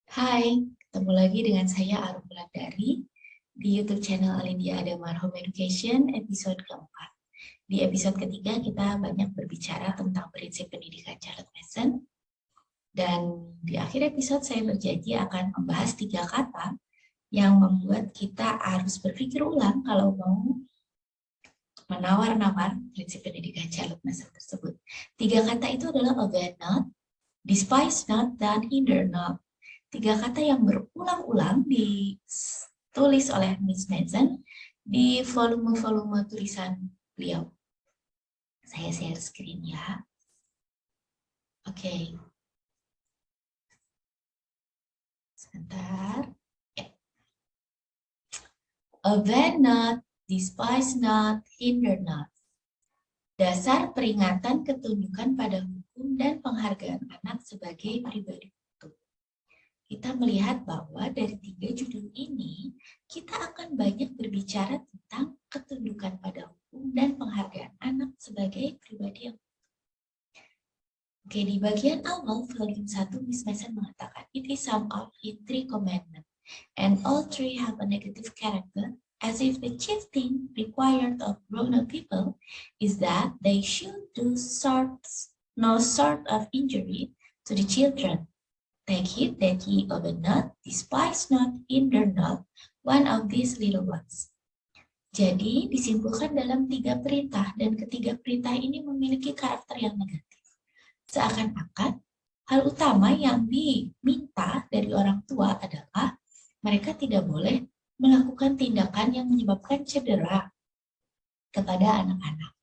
Hai, ketemu lagi dengan saya Arum Wulandari di YouTube channel Alindia Adamar Home Education episode keempat. Di episode ketiga kita banyak berbicara tentang prinsip pendidikan Charlotte Mason dan di akhir episode saya berjanji akan membahas 3 kata yang membuat kita harus berpikir ulang kalau mau menawar-nawar prinsip pendidikan Charlotte Mason tersebut. 3 kata itu adalah obey not, despise not, dan hinder not. 3 kata yang berulang-ulang ditulis oleh Miss Mason di volume-volume tulisan beliau. Saya share screen ya. Oke. Sebentar. Ya. Obey not, despise not, hinder not. Dasar peringatan ketundukan pada hukum dan penghargaan anak sebagai pribadi. Kita melihat bahwa dari 3 judul ini, kita akan banyak berbicara tentang ketundukan pada hukum dan penghargaan anak sebagai pribadi yang Oke, di bagian awal volume 1, Miss Mason mengatakan, it is sum up in 3 commandments, and all 3 have a negative character, as if the chief thing required of grown-up people is that they should do no sort of injury to the children. Take heed that ye obey not, despise not, hinder not one of these little ones. Jadi disimpulkan dalam 3 perintah dan ketiga perintah ini memiliki karakter yang negatif. Seakan-akan hal utama yang diminta dari orang tua adalah mereka tidak boleh melakukan tindakan yang menyebabkan cedera kepada anak-anak.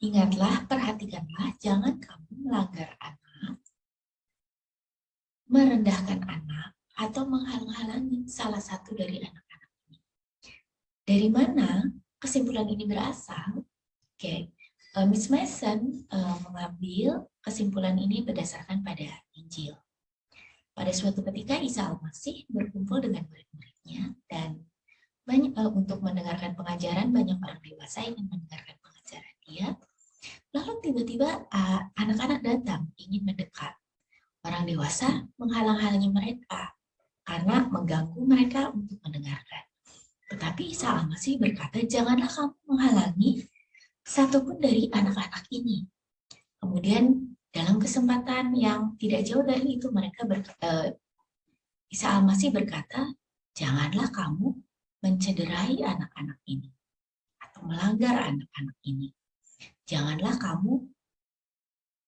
Ingatlah, perhatikanlah, jangan kamu melanggar anak, merendahkan anak, atau menghalang-halangi salah satu dari anak-anak ini. Dari mana kesimpulan ini berasal? Oke, Miss Mason mengambil kesimpulan ini berdasarkan pada Injil. Pada suatu ketika Isa Al-Masih berkumpul dengan murid-muridnya dan untuk mendengarkan pengajaran, banyak orang dewasa ingin mendengarkan pengajaran dia. Lalu tiba-tiba anak-anak datang ingin mendekat. Orang dewasa menghalang-halangi mereka karena mengganggu mereka untuk mendengarkan. Tetapi Isa Al-Masih berkata, janganlah kamu menghalangi satupun dari anak-anak ini. Kemudian dalam kesempatan yang tidak jauh dari itu Isa Al-Masih berkata, janganlah kamu mencederai anak-anak ini atau melanggar anak-anak ini. Janganlah kamu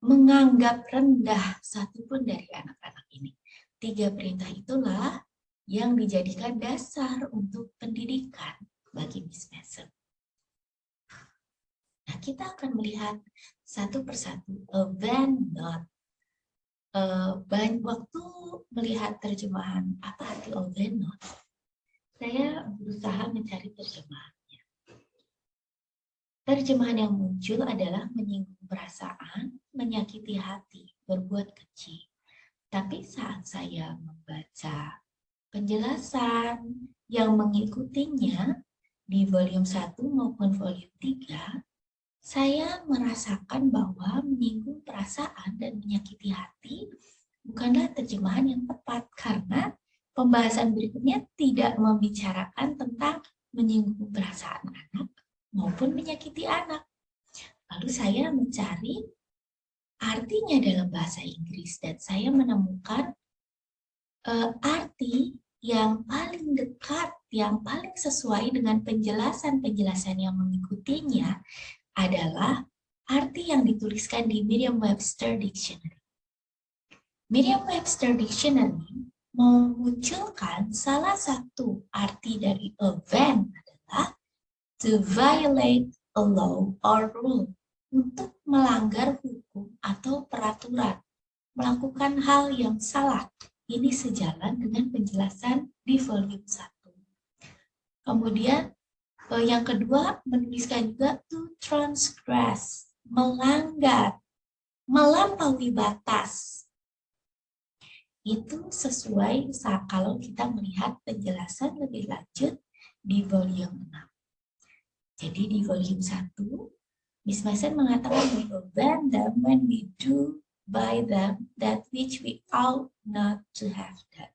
menganggap rendah satupun dari anak-anak ini. 3 perintah itulah yang dijadikan dasar untuk pendidikan bagi Miss Mason. Nah, kita akan melihat satu persatu. Obey not. Banyak waktu melihat terjemahan apa arti obey not, saya berusaha mencari terjemahannya. Terjemahan yang muncul adalah menyinggung perasaan, menyakiti hati, berbuat keji. Tapi saat saya membaca penjelasan yang mengikutinya di volume 1 maupun volume 3, saya merasakan bahwa menyinggung perasaan dan menyakiti hati bukanlah terjemahan yang tepat karena pembahasan berikutnya tidak membicarakan tentang menyinggung perasaan anak maupun menyakiti anak. Lalu saya mencari artinya dalam bahasa Inggris dan saya menemukan arti yang paling dekat, yang paling sesuai dengan penjelasan-penjelasan yang mengikutinya adalah arti yang dituliskan di Merriam-Webster Dictionary. Merriam-Webster Dictionary memunculkan salah satu arti dari offend adalah to violate a law or rule, untuk melanggar hukum atau peraturan, melakukan hal yang salah. Ini sejalan dengan penjelasan di volume 1. Kemudian yang kedua menuliskan juga to transgress, melanggar, melampaui batas. Itu sesuai kalau kita melihat penjelasan lebih lanjut di volume 6. Jadi di volume 1, Miss Mason mengatakan we obey them when we do by them that which we ought not to have done.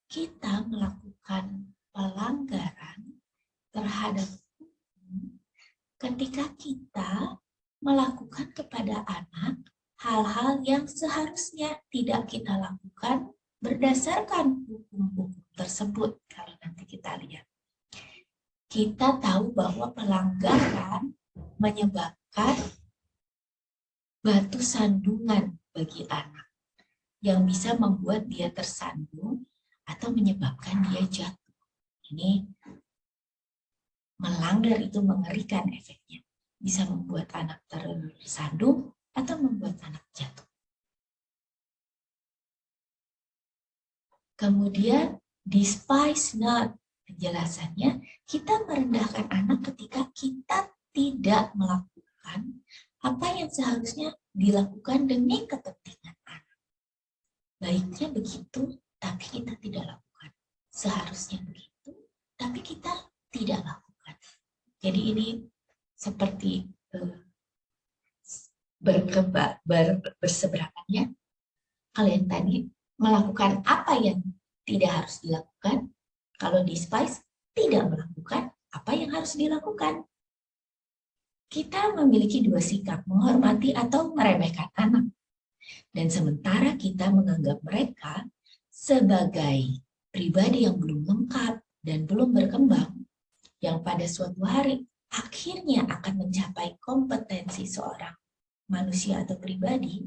kita melakukan pelanggaran terhadap hukum ketika kita melakukan kepada anak hal-hal yang seharusnya tidak kita lakukan berdasarkan hukum-hukum tersebut. Kalau nanti kita lihat, kita tahu bahwa pelanggaran menyebabkan batu sandungan bagi anak yang bisa membuat dia tersandung atau menyebabkan dia jatuh. Ini melanggar itu mengerikan efeknya. Bisa membuat anak tersandung atau membuat anak jatuh. Kemudian, despise not. Penjelasannya, kita merendahkan anak ketika kita tidak melakukan apa yang seharusnya dilakukan demi kepentingan anak. Baiknya begitu, tapi kita tidak lakukan. Seharusnya begitu, tapi kita tidak lakukan. Jadi ini seperti berseberangannya. Kalian tadi melakukan apa yang tidak harus dilakukan. Kalau despise, tidak melakukan apa yang harus dilakukan. Kita memiliki dua sikap, menghormati atau meremehkan anak. Dan sementara kita menganggap mereka sebagai pribadi yang belum lengkap dan belum berkembang, yang pada suatu hari akhirnya akan mencapai kompetensi seorang manusia atau pribadi,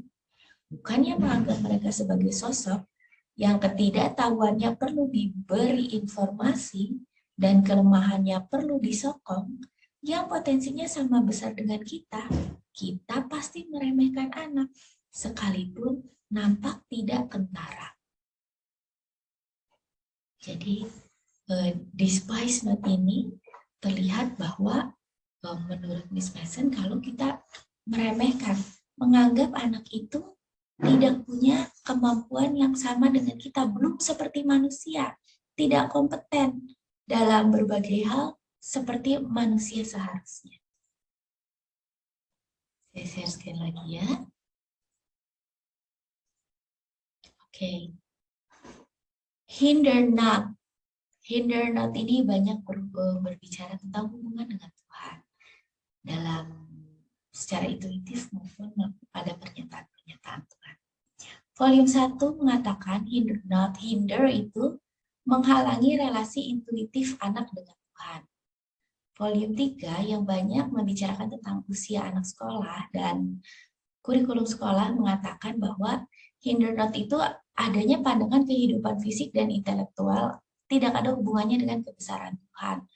bukannya menganggap mereka sebagai sosok yang ketidaktahuannya perlu diberi informasi dan kelemahannya perlu disokong, yang potensinya sama besar dengan kita pasti meremehkan anak, sekalipun nampak tidak kentara. Jadi, despise not ini terlihat bahwa menurut Miss Mason, kalau kita meremehkan, menganggap anak itu tidak punya kemampuan yang sama dengan kita, belum seperti manusia, tidak kompeten dalam berbagai hal seperti manusia seharusnya. Saya share sekali lagi ya. Oke. Hinder not. Hinder not ini banyak berbicara tentang hubungan dengan Tuhan. Dalam secara intuitif maupun pada pernyataan-pernyataan Tuhan. Volume 1 mengatakan hinder not. Hinder itu menghalangi relasi intuitif anak dengan Tuhan. Volume 3 yang banyak membicarakan tentang usia anak sekolah dan kurikulum sekolah mengatakan bahwa hinder not itu adanya pandangan kehidupan fisik dan intelektual tidak ada hubungannya dengan kebesaran Tuhan.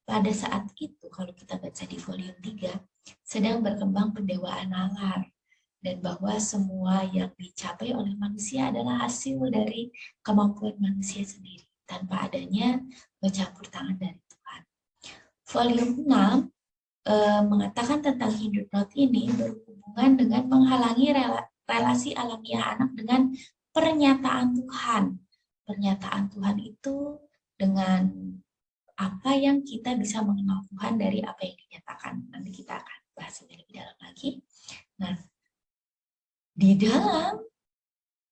Pada saat itu, kalau kita baca di volume 3, sedang berkembang pendewaan nalar, dan bahwa semua yang dicapai oleh manusia adalah hasil dari kemampuan manusia sendiri, tanpa adanya bercampur tangan dari Tuhan. Volume 6 mengatakan tentang hinder not ini berhubungan dengan menghalangi relasi alamiah anak dengan pernyataan Tuhan. Pernyataan Tuhan itu dengan apa yang kita bisa mengenal Tuhan dari apa yang dinyatakan. Nanti kita akan bahas lebih dalam lagi. Nah, di dalam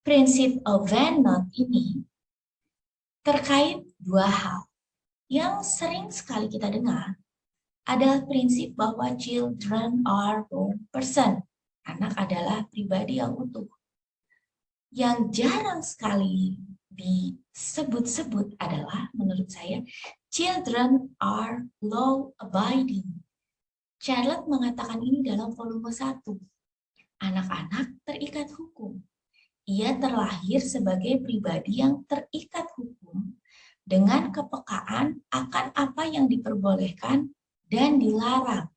prinsip of when not ini terkait dua hal yang sering sekali kita dengar adalah prinsip bahwa children are born person. Anak adalah pribadi yang utuh. Yang jarang sekali disebut-sebut adalah, menurut saya, children are law-abiding. Charlotte mengatakan ini dalam volume 1. Anak-anak terikat hukum. Ia terlahir sebagai pribadi yang terikat hukum dengan kepekaan akan apa yang diperbolehkan dan dilarang,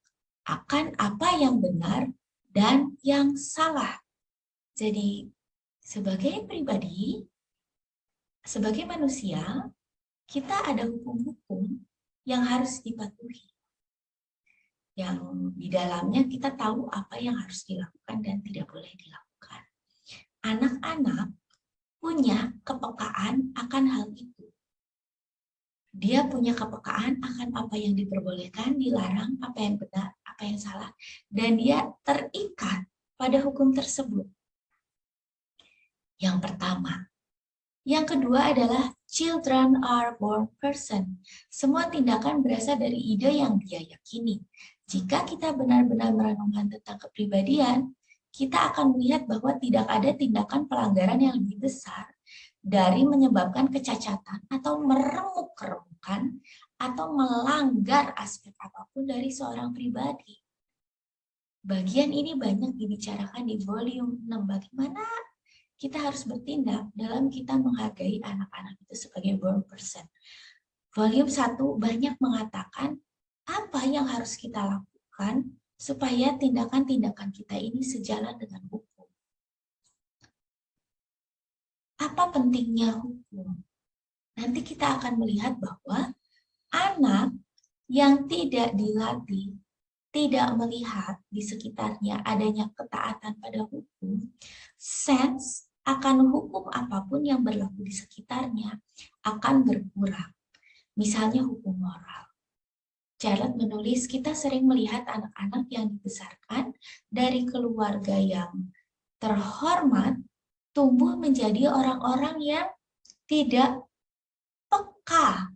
akan apa yang benar dan yang salah. Jadi, sebagai pribadi, sebagai manusia, kita ada hukum-hukum yang harus dipatuhi. Yang di dalamnya kita tahu apa yang harus dilakukan dan tidak boleh dilakukan. Anak-anak punya kepekaan akan hal itu. Dia punya kepekaan akan apa yang diperbolehkan, dilarang, apa yang benar, apa yang salah. Dan dia terikat pada hukum tersebut. Yang pertama, Yang kedua adalah children are born person. Semua tindakan berasal dari ide yang dia yakini. Jika kita benar-benar merenungkan tentang kepribadian, kita akan melihat bahwa tidak ada tindakan pelanggaran yang lebih besar dari menyebabkan kecacatan atau meremuk-remukkan atau melanggar aspek apapun dari seorang pribadi. Bagian ini banyak dibicarakan di volume 6, bagaimana kita harus bertindak dalam kita menghargai anak-anak itu sebagai born person. Volume 1 banyak mengatakan apa yang harus kita lakukan supaya tindakan-tindakan kita ini sejalan dengan hukum. Apa pentingnya hukum? Nanti kita akan melihat bahwa anak yang tidak dilatih, tidak melihat di sekitarnya adanya ketaatan pada hukum, sense akan hukum apapun yang berlaku di sekitarnya akan berkurang. Misalnya hukum moral. Charlotte menulis, kita sering melihat anak-anak yang dibesarkan dari keluarga yang terhormat tumbuh menjadi orang-orang yang tidak peka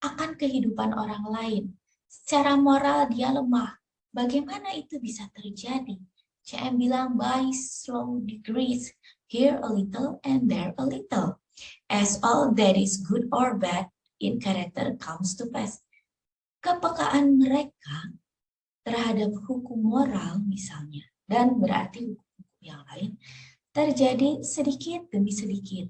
akan kehidupan orang lain. Secara moral dia lemah. Bagaimana itu bisa terjadi? CM bilang, by slow degrees, here a little and there a little. As all that is good or bad in character comes to pass. Kepekaan mereka terhadap hukum moral misalnya, dan berarti hukum yang lain, terjadi sedikit demi sedikit.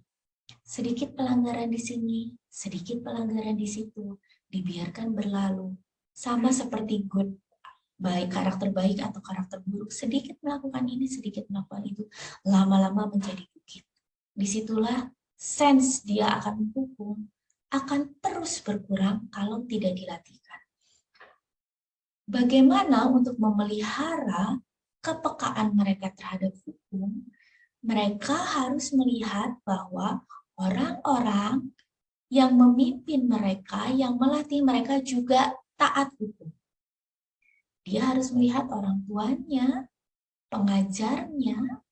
Sedikit pelanggaran di sini, sedikit pelanggaran di situ, dibiarkan berlalu. Sama seperti good, baik karakter baik atau karakter buruk, sedikit melakukan ini, sedikit melakukan itu, lama-lama menjadi bukit. Disitulah sense dia akan hukum akan terus berkurang kalau tidak dilatihkan. Bagaimana untuk memelihara kepekaan mereka terhadap hukum? Mereka harus melihat bahwa orang-orang yang memimpin mereka, yang melatih mereka juga taat hukum. Dia harus melihat orang tuanya, pengajarnya,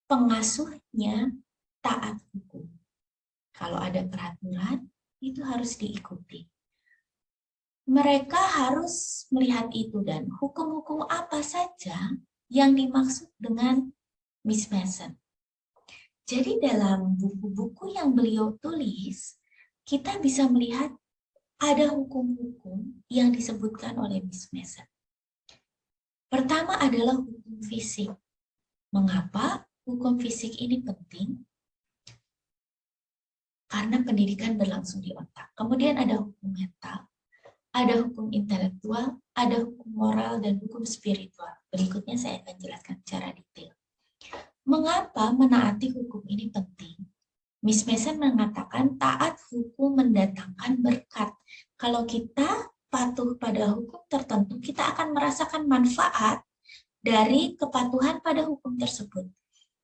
pengasuhnya taat hukum. Kalau ada peraturan, itu harus diikuti. Mereka harus melihat itu dan hukum-hukum apa saja yang dimaksud dengan Miss Mason. Jadi dalam buku-buku yang beliau tulis, kita bisa melihat ada hukum-hukum yang disebutkan oleh Miss Mason. Pertama adalah hukum fisik. Mengapa hukum fisik ini penting? Karena pendidikan berlangsung di otak. Kemudian ada hukum mental, ada hukum intelektual, ada hukum moral, dan hukum spiritual. Berikutnya saya akan jelaskan secara detail. Mengapa menaati hukum ini penting? Miss Mason mengatakan taat hukum mendatangkan berkat. Kalau kita patuh pada hukum tertentu, kita akan merasakan manfaat dari kepatuhan pada hukum tersebut.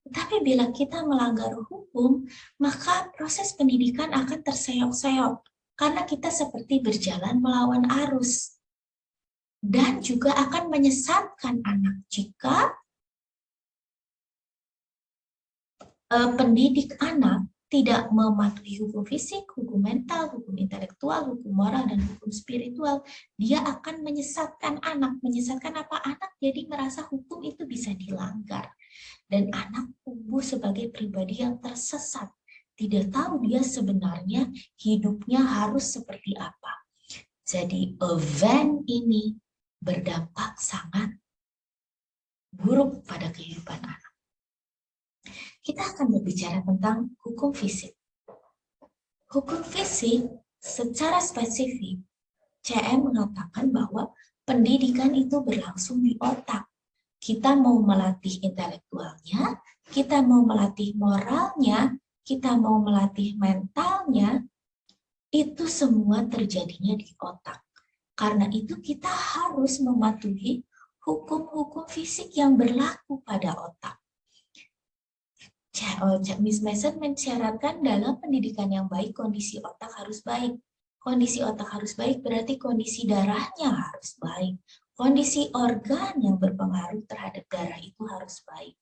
Tetapi bila kita melanggar hukum, maka proses pendidikan akan terseok-seok. Karena kita seperti berjalan melawan arus. Dan juga akan menyesatkan anak jika pendidik anak tidak mematuhi hukum fisik, hukum mental, hukum intelektual, hukum moral, dan hukum spiritual. Dia akan menyesatkan anak. Menyesatkan apa? Anak jadi merasa hukum itu bisa dilanggar. Dan anak tumbuh sebagai pribadi yang tersesat. Tidak tahu dia sebenarnya hidupnya harus seperti apa. Jadi event ini berdampak sangat buruk pada kehidupan anak. Kita akan berbicara tentang hukum fisik. Hukum fisik secara spesifik, CM mengatakan bahwa pendidikan itu berlangsung di otak. Kita mau melatih intelektualnya, kita mau melatih moralnya, kita mau melatih mentalnya, itu semua terjadinya di otak. Karena itu kita harus mematuhi hukum-hukum fisik yang berlaku pada otak. Miss Mason mensyaratkan dalam pendidikan yang baik, kondisi otak harus baik. Kondisi otak harus baik berarti kondisi darahnya harus baik. Kondisi organ yang berpengaruh terhadap darah itu harus baik.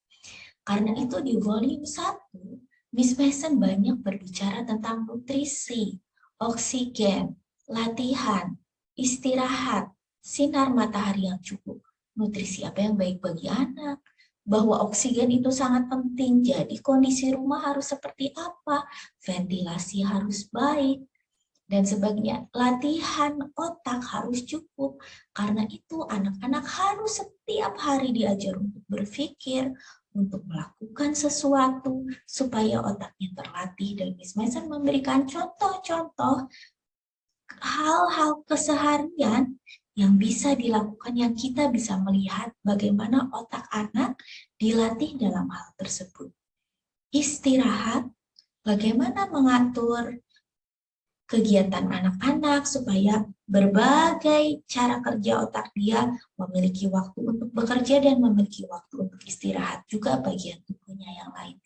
Karena itu di volume 1, Miss Mason banyak berbicara tentang nutrisi, oksigen, latihan, istirahat, sinar matahari yang cukup, nutrisi apa yang baik bagi anak, bahwa oksigen itu sangat penting, jadi kondisi rumah harus seperti apa, ventilasi harus baik, dan sebagainya. Latihan otak harus cukup, karena itu anak-anak harus setiap hari diajar untuk berpikir, untuk melakukan sesuatu, supaya otaknya terlatih. Dan Miss Mason memberikan contoh-contoh hal-hal keseharian yang bisa dilakukan, yang kita bisa melihat bagaimana otak anak dilatih dalam hal tersebut. Istirahat, bagaimana mengatur kegiatan anak-anak supaya berbagai cara kerja otak dia memiliki waktu untuk bekerja dan memiliki waktu untuk istirahat juga bagian tubuhnya yang lain.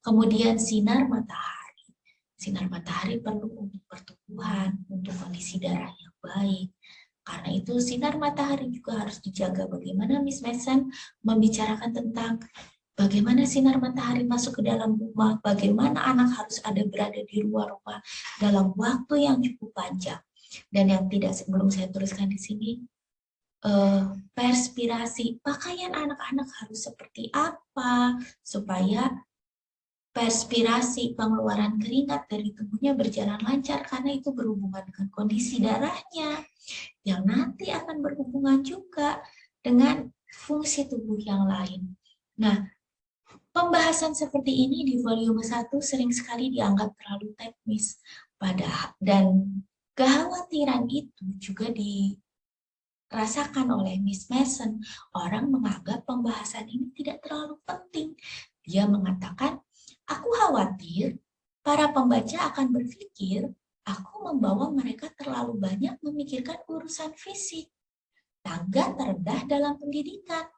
Kemudian sinar matahari. Sinar matahari perlu untuk pertumbuhan, untuk kondisi darah yang baik. Karena itu sinar matahari juga harus dijaga. Bagaimana Miss Mason membicarakan tentang bagaimana sinar matahari masuk ke dalam rumah, bagaimana anak harus ada berada di luar rumah dalam waktu yang cukup panjang. Dan yang tidak sebelum saya tuliskan di sini, perspirasi, pakaian anak-anak harus seperti apa supaya perspirasi, pengeluaran keringat dari tubuhnya berjalan lancar, karena itu berhubungan dengan kondisi darahnya yang nanti akan berhubungan juga dengan fungsi tubuh yang lain. Nah, pembahasan seperti ini di volume 1 sering sekali dianggap terlalu teknis, dan kekhawatiran itu juga dirasakan oleh Miss Mason. Orang menganggap pembahasan ini tidak terlalu penting. Dia mengatakan, aku khawatir para pembaca akan berpikir aku membawa mereka terlalu banyak memikirkan urusan fisik, tangga terendah dalam pendidikan.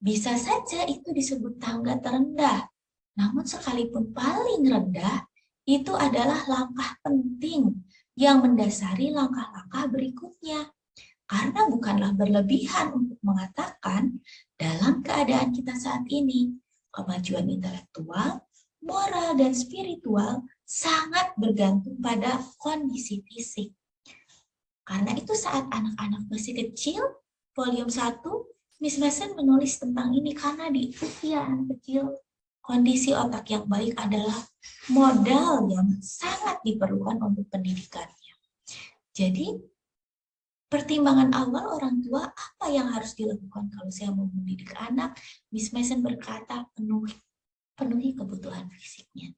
Bisa saja itu disebut tangga terendah, namun sekalipun paling rendah, itu adalah langkah penting yang mendasari langkah-langkah berikutnya. Karena bukanlah berlebihan untuk mengatakan dalam keadaan kita saat ini, kemajuan intelektual, moral, dan spiritual sangat bergantung pada kondisi fisik. Karena itu saat anak-anak masih kecil, volume 1, Miss Mason menulis tentang ini karena di usia anak kecil, kondisi otak yang baik adalah modal yang sangat diperlukan untuk pendidikannya. Jadi, pertimbangan awal orang tua, apa yang harus dilakukan kalau saya mau mendidik anak? Miss Mason berkata, penuhi kebutuhan fisiknya.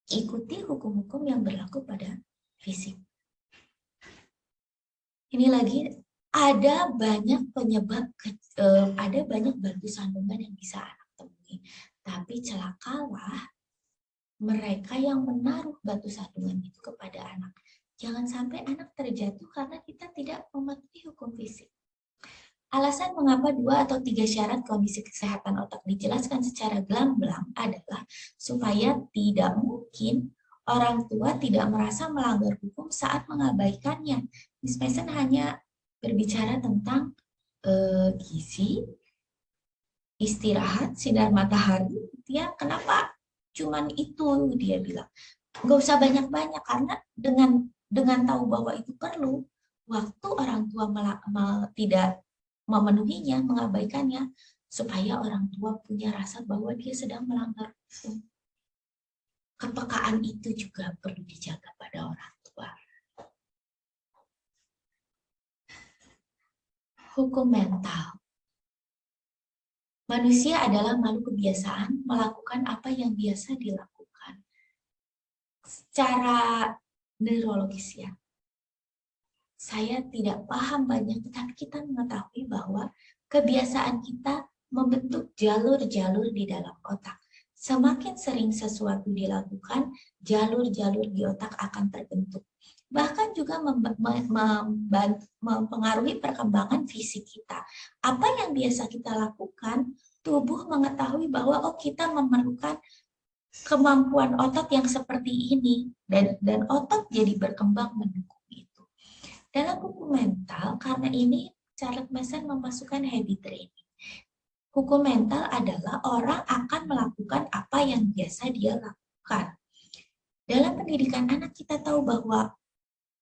Ikuti hukum-hukum yang berlaku pada fisik. Ini lagi, ada banyak penyebab, ada banyak batu sandungan yang bisa anak temui. Tapi celakalah mereka yang menaruh batu sandungan itu kepada anak. Jangan sampai anak terjatuh karena kita tidak mematuhi hukum fisik. Alasan mengapa 2 atau 3 syarat kondisi kesehatan otak dijelaskan secara gamblang adalah supaya tidak mungkin orang tua tidak merasa melanggar hukum saat mengabaikannya. Miss Mason hanya berbicara tentang gizi, istirahat, sinar matahari. Dia kenapa cuman itu, dia bilang. Nggak usah banyak-banyak, karena dengan tahu bahwa itu perlu, waktu orang tua tidak memenuhinya, mengabaikannya, supaya orang tua punya rasa bahwa dia sedang melanggar hukum. Kepekaan itu juga perlu dijaga pada orang tua. Hukum mental. Manusia adalah makhluk kebiasaan melakukan apa yang biasa dilakukan. Secara neurologis ya, saya tidak paham banyak, tetapi kita mengetahui bahwa kebiasaan kita membentuk jalur-jalur di dalam otak. Semakin sering sesuatu dilakukan, jalur-jalur di otak akan terbentuk. Bahkan juga mempengaruhi perkembangan fisik kita. Apa yang biasa kita lakukan, tubuh mengetahui bahwa oh, kita memerlukan kemampuan otot yang seperti ini, dan otot jadi berkembang mendukung itu. Dalam buku mental, karena ini Charles Mason memasukkan habit training. Hukum mental adalah orang akan melakukan apa yang biasa dia lakukan. Dalam pendidikan anak kita tahu bahwa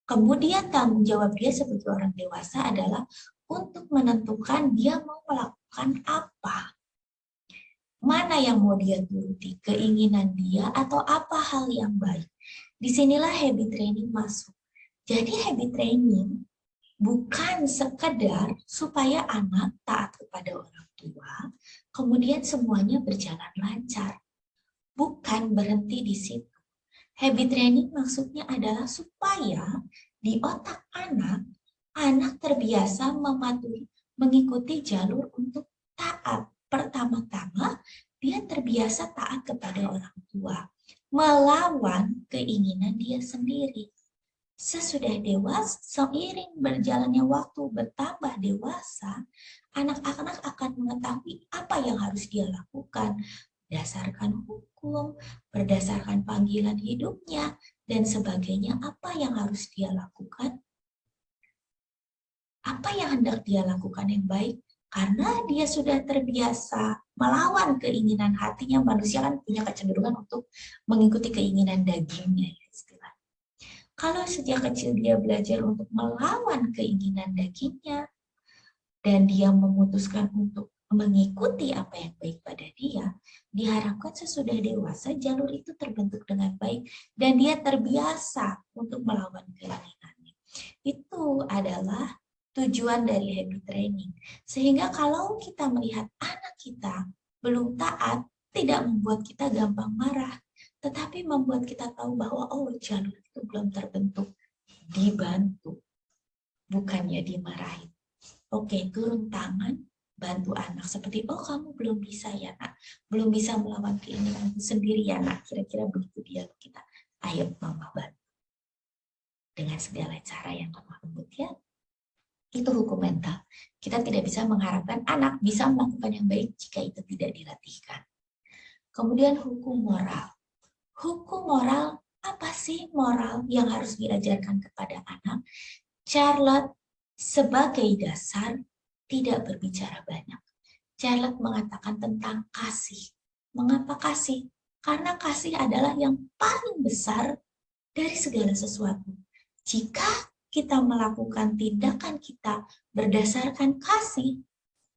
kemudian tanggung jawab dia sebagai orang dewasa adalah untuk menentukan dia mau melakukan apa. Mana yang mau dia turuti, keinginan dia atau apa hal yang baik. Disinilah habit training masuk. Jadi habit training bukan sekedar supaya anak taat kepada orang tua, kemudian semuanya berjalan lancar. Bukan berhenti di situ. Habit training maksudnya adalah supaya di otak anak terbiasa mematuhi, mengikuti jalur untuk taat. Pertama-tama, dia terbiasa taat kepada orang tua, melawan keinginan dia sendiri. Sesudah dewasa, seiring berjalannya waktu bertambah dewasa, anak-anak akan mengetahui apa yang harus dia lakukan berdasarkan hukum, berdasarkan panggilan hidupnya, dan sebagainya. Apa yang harus dia lakukan? Apa yang hendak dia lakukan yang baik? Karena dia sudah terbiasa melawan keinginan hatinya. Manusia kan punya kecenderungan untuk mengikuti keinginan dagingnya, istilah. Kalau sejak kecil dia belajar untuk melawan keinginan dagingnya, dan dia memutuskan untuk mengikuti apa yang baik pada dia, diharapkan sesudah dewasa jalur itu terbentuk dengan baik dan dia terbiasa untuk melawan keinginannya. Itu adalah tujuan dari habit training. Sehingga kalau kita melihat anak kita belum taat, tidak membuat kita gampang marah, tetapi membuat kita tahu bahwa oh jalur itu belum terbentuk, dibantu, bukannya dimarahin. Oke, turun tangan, bantu anak. Seperti, oh kamu belum bisa ya nak, belum bisa melawan keinginanmu sendiri ya nak. Kira-kira begitu dia kita. Ayo mama bantu. Dengan segala cara yang lemah lembut ya. Itu hukum mental. Kita tidak bisa mengharapkan anak bisa melakukan yang baik jika itu tidak dilatihkan. Kemudian hukum moral. Hukum moral, apa sih moral yang harus diajarkan kepada anak? Charlotte sebagai dasar tidak berbicara banyak. Charlotte mengatakan tentang kasih. Mengapa kasih? Karena kasih adalah yang paling besar dari segala sesuatu. Jika kita melakukan tindakan kita berdasarkan kasih,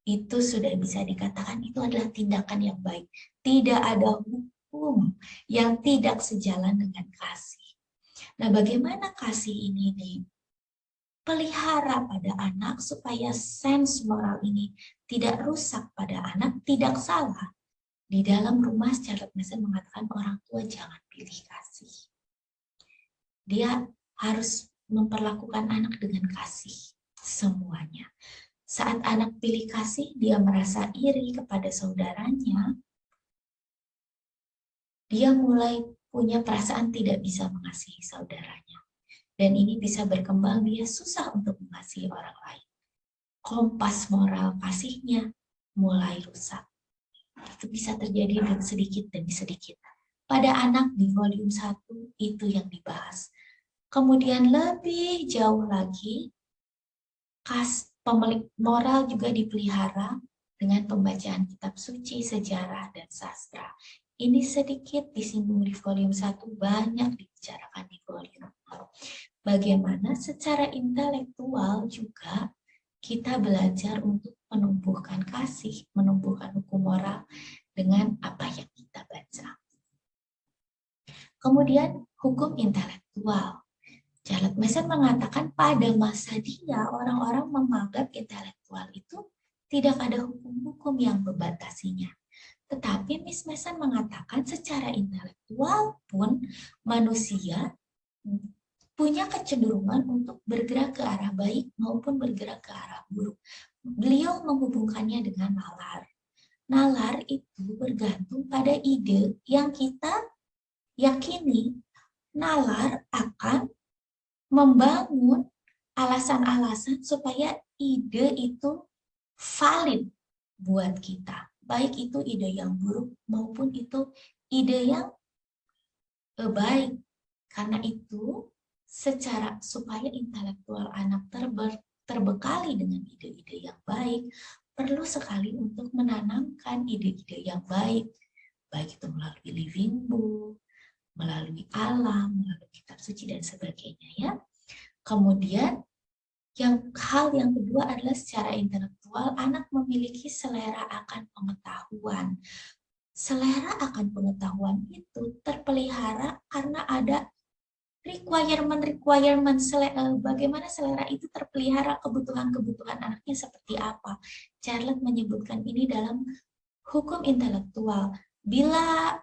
itu sudah bisa dikatakan itu adalah tindakan yang baik. Tidak ada hukum yang tidak sejalan dengan kasih. Nah, bagaimana kasih ini dipelihara pada anak supaya sense moral ini tidak rusak pada anak, tidak salah? Di dalam rumah Charlotte Mason mengatakan orang tua jangan pilih kasih. Dia harus memperlakukan anak dengan kasih semuanya. Saat anak pilih kasih, dia merasa iri kepada saudaranya, dia mulai punya perasaan tidak bisa mengasihi saudaranya. Dan ini bisa berkembang, dia susah untuk mengasihi orang lain. Kompas moral kasihnya mulai rusak. Itu bisa terjadi sedikit demi sedikit. Pada anak di volume 1 itu yang dibahas. Kemudian lebih jauh lagi, pemilik moral juga dipelihara dengan pembacaan kitab suci, sejarah, dan sastra. Ini sedikit disinggung di volume 1, banyak dibicarakan di volume 2. Bagaimana secara intelektual juga kita belajar untuk menumbuhkan kasih, menumbuhkan hukum moral dengan apa yang kita baca. Kemudian hukum intelektual. Charlotte Mason mengatakan pada masa dia orang-orang menganggap intelektual itu tidak ada hukum-hukum yang membatasinya. Tetapi Miss Mason mengatakan secara intelektual pun manusia punya kecenderungan untuk bergerak ke arah baik maupun bergerak ke arah buruk. Beliau menghubungkannya dengan nalar. Nalar itu bergantung pada ide yang kita yakini. Nalar akan membangun alasan-alasan supaya ide itu valid buat kita. Baik itu ide yang buruk maupun itu ide yang baik. Karena itu, supaya intelektual anak terbekali dengan ide-ide yang baik, perlu sekali untuk menanamkan ide-ide yang baik, baik itu melalui living book, melalui alam, melalui kitab suci dan sebagainya ya. Kemudian hal yang kedua adalah secara intelektual anak memiliki selera akan pengetahuan. Selera akan pengetahuan itu terpelihara karena ada requirement bagaimana selera itu terpelihara, kebutuhan-kebutuhan anaknya seperti apa. Charlotte menyebutkan ini dalam hukum intelektual. Bila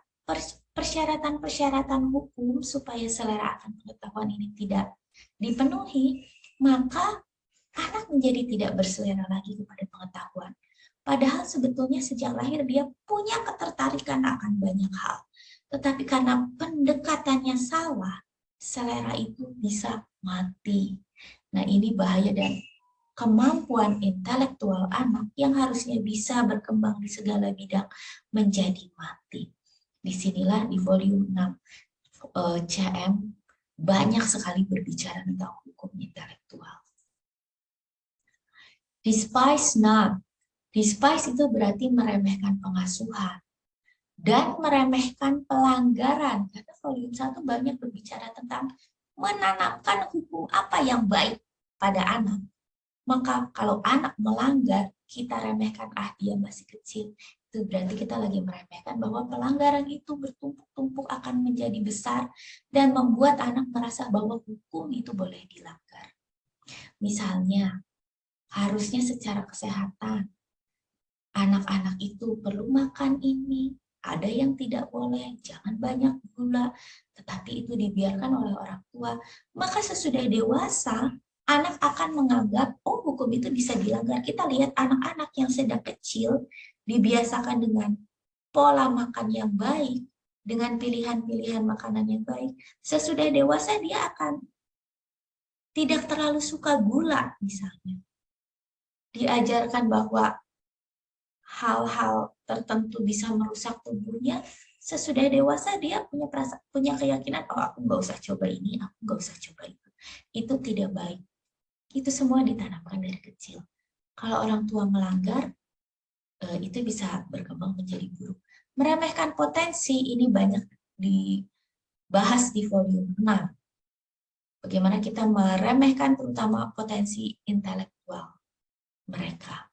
persyaratan-persyaratan hukum supaya selera akan pengetahuan ini tidak dipenuhi, maka anak menjadi tidak berselera lagi kepada pengetahuan. Padahal sebetulnya sejak lahir dia punya ketertarikan akan banyak hal. Tetapi karena pendekatannya salah, selera itu bisa mati. Nah, ini bahaya dan kemampuan intelektual anak yang harusnya bisa berkembang di segala bidang menjadi mati. Disinilah di volume 6 CM banyak sekali berbicara tentang hukum intelektual. Despise not. Despise itu berarti meremehkan pengasuhan dan meremehkan pelanggaran. Karena volume 1 banyak berbicara tentang menanamkan hukum apa yang baik pada anak. Maka kalau anak melanggar, kita remehkan, dia masih kecil. Itu berarti kita lagi meremehkan bahwa pelanggaran itu bertumpuk-tumpuk akan menjadi besar dan membuat anak merasa bahwa hukum itu boleh dilanggar. Misalnya, harusnya secara kesehatan, anak-anak itu perlu makan ini, ada yang tidak boleh, jangan banyak gula, tetapi itu dibiarkan oleh orang tua. Maka sesudah dewasa, anak akan menganggap, oh hukum itu bisa dilanggar. Kita lihat anak-anak yang sedang kecil, dibiasakan dengan pola makan yang baik, dengan pilihan-pilihan makanan yang baik. Sesudah dewasa dia akan tidak terlalu suka gula misalnya. Diajarkan bahwa hal-hal tertentu bisa merusak tubuhnya, sesudah dewasa dia punya keyakinan, oh aku nggak usah coba ini, aku nggak usah coba itu. Itu tidak baik. Itu semua ditanamkan dari kecil. Kalau orang tua melanggar, itu bisa berkembang menjadi buruk. Meremehkan potensi, ini banyak dibahas di volume 6. Bagaimana kita meremehkan terutama potensi intelektual mereka.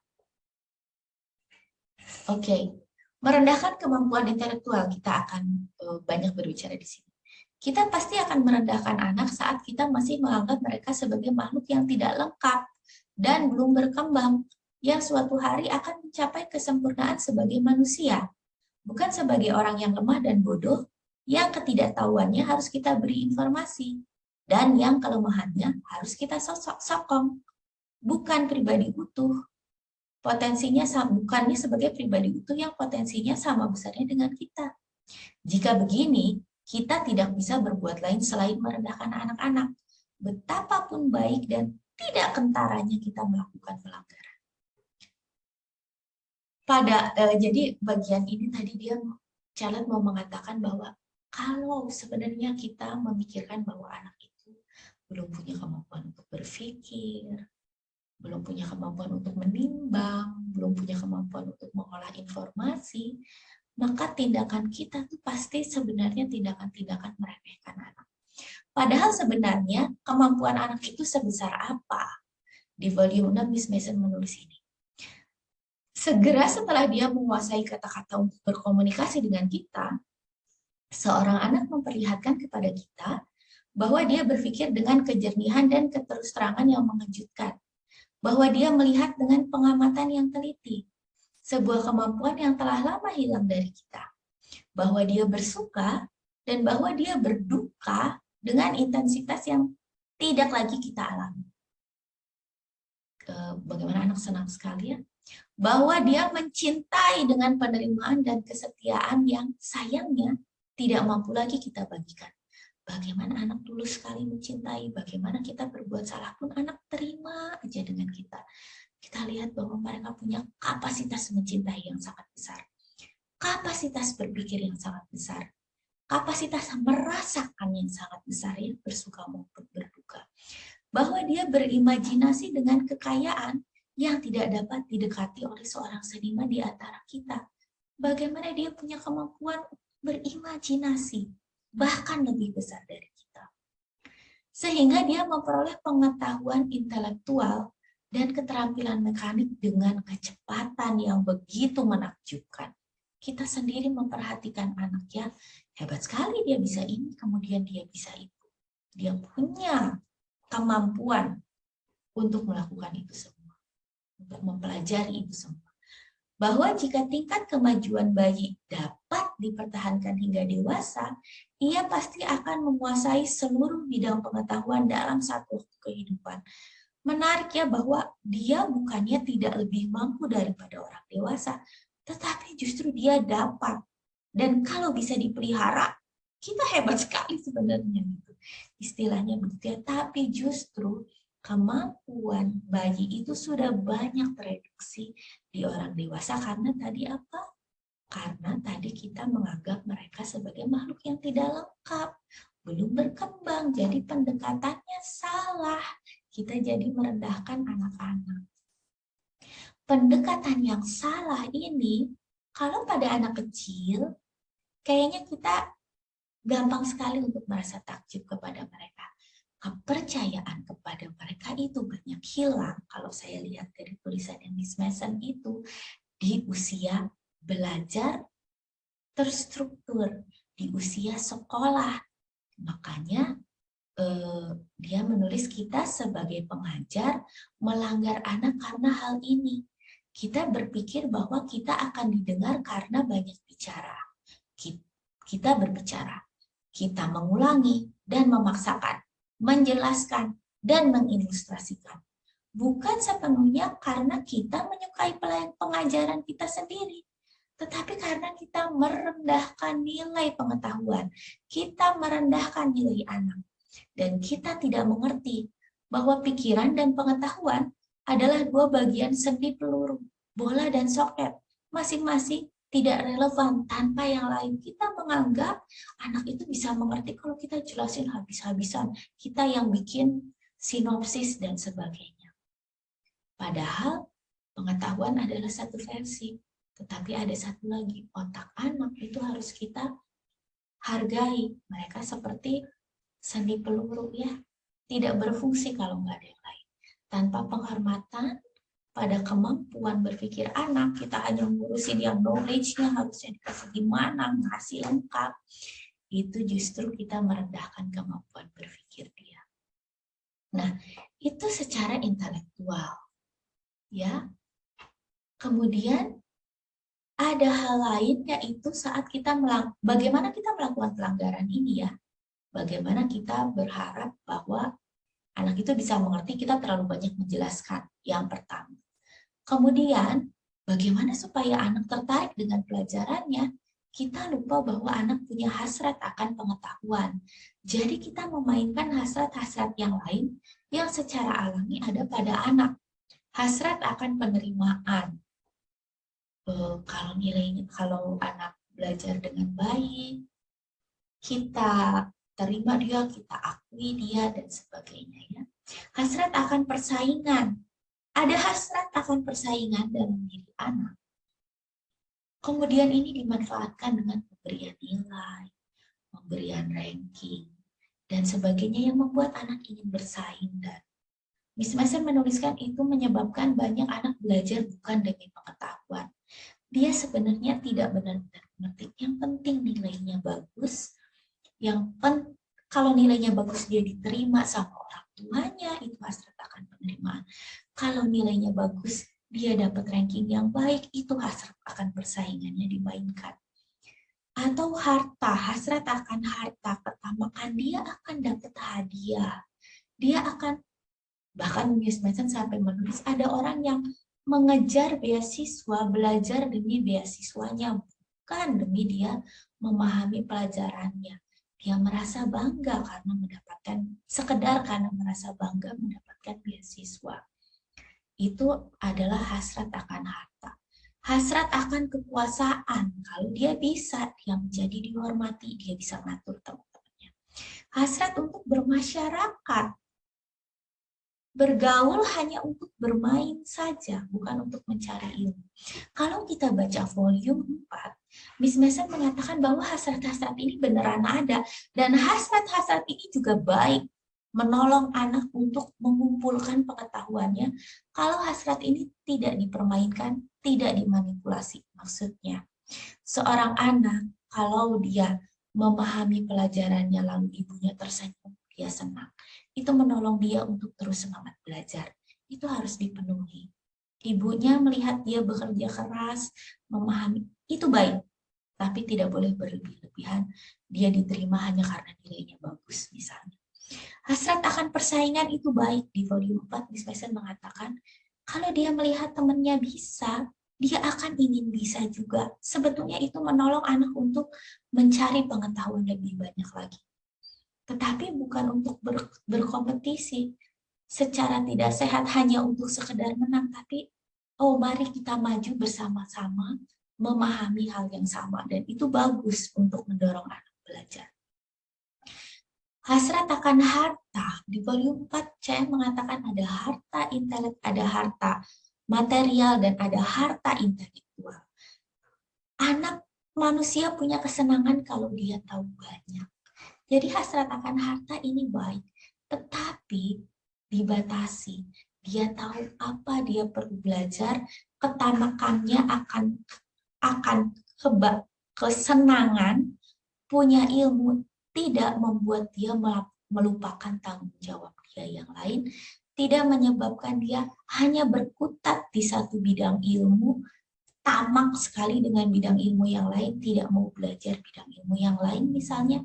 Oke, merendahkan kemampuan intelektual, kita akan banyak berbicara di sini. Kita pasti akan merendahkan anak saat kita masih menganggap mereka sebagai makhluk yang tidak lengkap dan belum berkembang, yang suatu hari akan mencapai kesempurnaan sebagai manusia, bukan sebagai orang yang lemah dan bodoh, yang ketidaktahuannya harus kita beri informasi, dan yang kelemahannya harus kita sokong, bukan pribadi utuh. Potensinya bukannya sebagai pribadi utuh yang potensinya sama besarnya dengan kita. Jika begini, kita tidak bisa berbuat lain selain merendahkan anak-anak. Betapapun baik dan tidak kentaranya kita melakukan pelanggaran. Jadi bagian ini tadi Charlotte mau mengatakan bahwa kalau sebenarnya kita memikirkan bahwa anak itu belum punya kemampuan untuk berpikir, belum punya kemampuan untuk menimbang, belum punya kemampuan untuk mengolah informasi, maka tindakan kita tuh pasti sebenarnya tindakan-tindakan meremehkan anak. Padahal sebenarnya kemampuan anak itu sebesar apa? Di volume 6 Miss Mason menulis ini. Segera setelah dia menguasai kata-kata untuk berkomunikasi dengan kita, seorang anak memperlihatkan kepada kita bahwa dia berpikir dengan kejernihan dan keterus-terangan yang mengejutkan, bahwa dia melihat dengan pengamatan yang teliti, sebuah kemampuan yang telah lama hilang dari kita, bahwa dia bersuka dan bahwa dia berduka dengan intensitas yang tidak lagi kita alami. Bagaimana anak senang sekali ya, bahwa dia mencintai dengan penerimaan dan kesetiaan yang sayangnya tidak mampu lagi kita bagikan. Bagaimana anak tulus sekali mencintai, bagaimana kita berbuat salah pun anak terima aja dengan kita. Kita lihat bahwa mereka punya kapasitas mencintai yang sangat besar. Kapasitas berpikir yang sangat besar. Kapasitas merasakan yang sangat besar, ya, bersuka maupun berduka. Bahwa dia berimajinasi dengan kekayaan yang tidak dapat didekati oleh seorang seniman di antara kita. Bagaimana dia punya kemampuan berimajinasi, bahkan lebih besar dari kita. Sehingga dia memperoleh pengetahuan intelektual dan keterampilan mekanik dengan kecepatan yang begitu menakjubkan. Kita sendiri memperhatikan anaknya, hebat sekali dia bisa ini, kemudian dia bisa itu. Dia punya kemampuan untuk melakukan itu semua, untuk mempelajari itu semua. Bahwa jika tingkat kemajuan bayi dapat dipertahankan hingga dewasa, ia pasti akan menguasai seluruh bidang pengetahuan dalam satu waktu kehidupan. Menarik ya, bahwa dia bukannya tidak lebih mampu daripada orang dewasa, tetapi justru dia dapat. Dan kalau bisa dipelihara, kita hebat sekali sebenarnya. Istilahnya begitu ya, tapi justru kemampuan bayi itu sudah banyak tereduksi di orang dewasa karena tadi apa? Karena tadi kita menganggap mereka sebagai makhluk yang tidak lengkap, belum berkembang, jadi pendekatannya salah. Kita jadi merendahkan anak-anak. Pendekatan yang salah ini, kalau pada anak kecil, kayaknya kita gampang sekali untuk merasa takjub kepada mereka. Kepercayaan kepada mereka itu banyak hilang. Kalau saya lihat dari tulisan Miss Mason itu, di usia belajar terstruktur, di usia sekolah. Makanya dia menulis kita sebagai pengajar melanggar anak karena hal ini. Kita berpikir bahwa kita akan didengar karena banyak bicara. Kita berbicara, kita mengulangi dan memaksakan, menjelaskan dan mengilustrasikan. Bukan sepenuhnya karena kita menyukai pengajaran kita sendiri, tetapi karena kita merendahkan nilai pengetahuan, kita merendahkan nilai anak, dan kita tidak mengerti bahwa pikiran dan pengetahuan adalah dua bagian sendi peluru, bola dan soket, masing-masing tidak relevan tanpa yang lain. Kita menganggap anak itu bisa mengerti kalau kita jelasin habis-habisan, kita yang bikin sinopsis dan sebagainya. Padahal pengetahuan adalah satu versi, tetapi ada satu lagi, otak anak itu harus kita hargai. Mereka seperti sendi peluru ya, tidak berfungsi kalau nggak ada yang lain. Tanpa penghormatan pada kemampuan berpikir anak, kita hanya ngurusin yang knowledge-nya harusnya dikasih gimana, ngasih lengkap. Itu justru kita merendahkan kemampuan berpikir dia. Nah, itu secara intelektual. Ya. Kemudian ada hal lain, yaitu saat kita bagaimana kita melakukan pelanggaran ini ya. Bagaimana kita berharap bahwa anak itu bisa mengerti, kita terlalu banyak menjelaskan. Yang pertama. Kemudian, bagaimana supaya anak tertarik dengan pelajarannya? Kita lupa bahwa anak punya hasrat akan pengetahuan. Jadi kita memainkan hasrat-hasrat yang lain yang secara alami ada pada anak. Hasrat akan penerimaan. Kalau anak belajar dengan baik, kita terima dia, kita akui dia, dan sebagainya. Ya. Hasrat akan persaingan. Ada hasrat akan persaingan dalam diri anak. Kemudian ini dimanfaatkan dengan pemberian nilai, pemberian ranking, dan sebagainya yang membuat anak ingin bersaing. Dan Miss Mason menuliskan itu menyebabkan banyak anak belajar bukan demi pengetahuan. Dia sebenarnya tidak benar-benar mengerti. Yang penting nilainya bagus. Kalau nilainya bagus dia diterima sama orang tuanya, itu hasrat akan penerimaan. Kalau nilainya bagus, dia dapat ranking yang baik, itu hasrat akan persaingannya dimainkan. Atau harta, hasrat akan harta, ketamakan, dia akan dapat hadiah. Dia akan, bahkan Miss Mason sampai menulis, ada orang yang mengejar beasiswa, belajar demi beasiswanya, bukan demi dia memahami pelajarannya. Dia merasa bangga karena merasa bangga mendapatkan beasiswa. Itu adalah hasrat akan harta. Hasrat akan kekuasaan. Kalau dia bisa, dia menjadi dihormati, dia bisa mengatur teman-temannya. Hasrat untuk bermasyarakat. bergaul hanya untuk bermain saja, bukan untuk mencari ilmu. Kalau kita baca volume 4, Miss Mason mengatakan bahwa hasrat-hasrat ini beneran ada, dan hasrat-hasrat ini juga baik, menolong anak untuk mengumpulkan pengetahuannya. Kalau hasrat ini tidak dipermainkan, tidak dimanipulasi. Maksudnya, seorang anak kalau dia memahami pelajarannya lalu ibunya tersenyum, dia senang. Itu menolong dia untuk terus semangat belajar. Itu harus dipenuhi. Ibunya melihat dia bekerja keras, memahami, itu baik. Tapi tidak boleh berlebih-lebihan. Dia diterima hanya karena nilainya bagus, misalnya. Hasrat akan persaingan itu baik. Di volume 4, Miss Mason mengatakan, kalau dia melihat temannya bisa, dia akan ingin bisa juga. Sebetulnya itu menolong anak untuk mencari pengetahuan lebih banyak lagi. Tetapi bukan untuk berkompetisi secara tidak sehat hanya untuk sekedar menang, tapi mari kita maju bersama-sama memahami hal yang sama, dan itu bagus untuk mendorong anak belajar. Hasrat akan harta, di volume 4 saya mengatakan ada harta intelek, ada harta material, dan ada harta intelektual. Anak manusia punya kesenangan kalau dia tahu banyak. Jadi hasrat akan harta ini baik, tetapi dibatasi. Dia tahu apa dia perlu belajar, ketamakannya akan kesenangan, punya ilmu, tidak membuat dia melupakan tanggung jawab dia yang lain, tidak menyebabkan dia hanya berkutat di satu bidang ilmu, tamak sekali dengan bidang ilmu yang lain, tidak mau belajar bidang ilmu yang lain misalnya.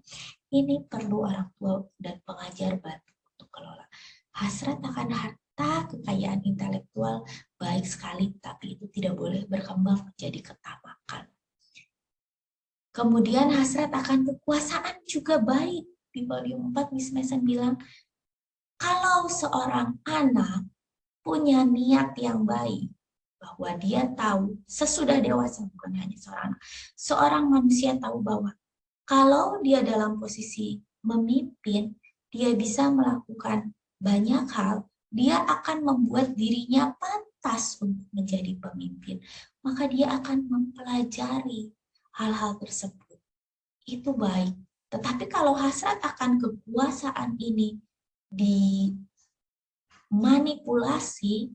Ini perlu orang tua dan pengajar bantu untuk kelola. Hasrat akan harta, kekayaan intelektual baik sekali, tapi itu tidak boleh berkembang menjadi ketamakan. Kemudian hasrat akan kekuasaan juga baik. Di volume 4 Miss Mason bilang, kalau seorang anak punya niat yang baik, bahwa dia tahu sesudah dewasa, bukan hanya seorang manusia tahu bahwa kalau dia dalam posisi memimpin, dia bisa melakukan banyak hal, dia akan membuat dirinya pantas untuk menjadi pemimpin. Maka dia akan mempelajari hal-hal tersebut. Itu baik. Tetapi kalau hasrat akan kekuasaan ini dimanipulasi,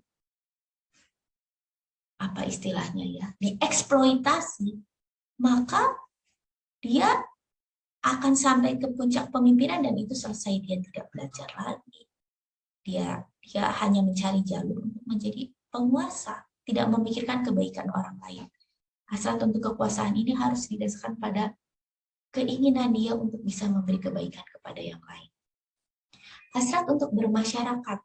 apa istilahnya ya, dieksploitasi, maka dia akan sampai ke puncak pemimpinan dan itu selesai, dia tidak belajar lagi. Dia hanya mencari jalur untuk menjadi penguasa, tidak memikirkan kebaikan orang lain. Hasrat untuk kekuasaan ini harus didasarkan pada keinginan dia untuk bisa memberi kebaikan kepada yang lain. Hasrat untuk bermasyarakat.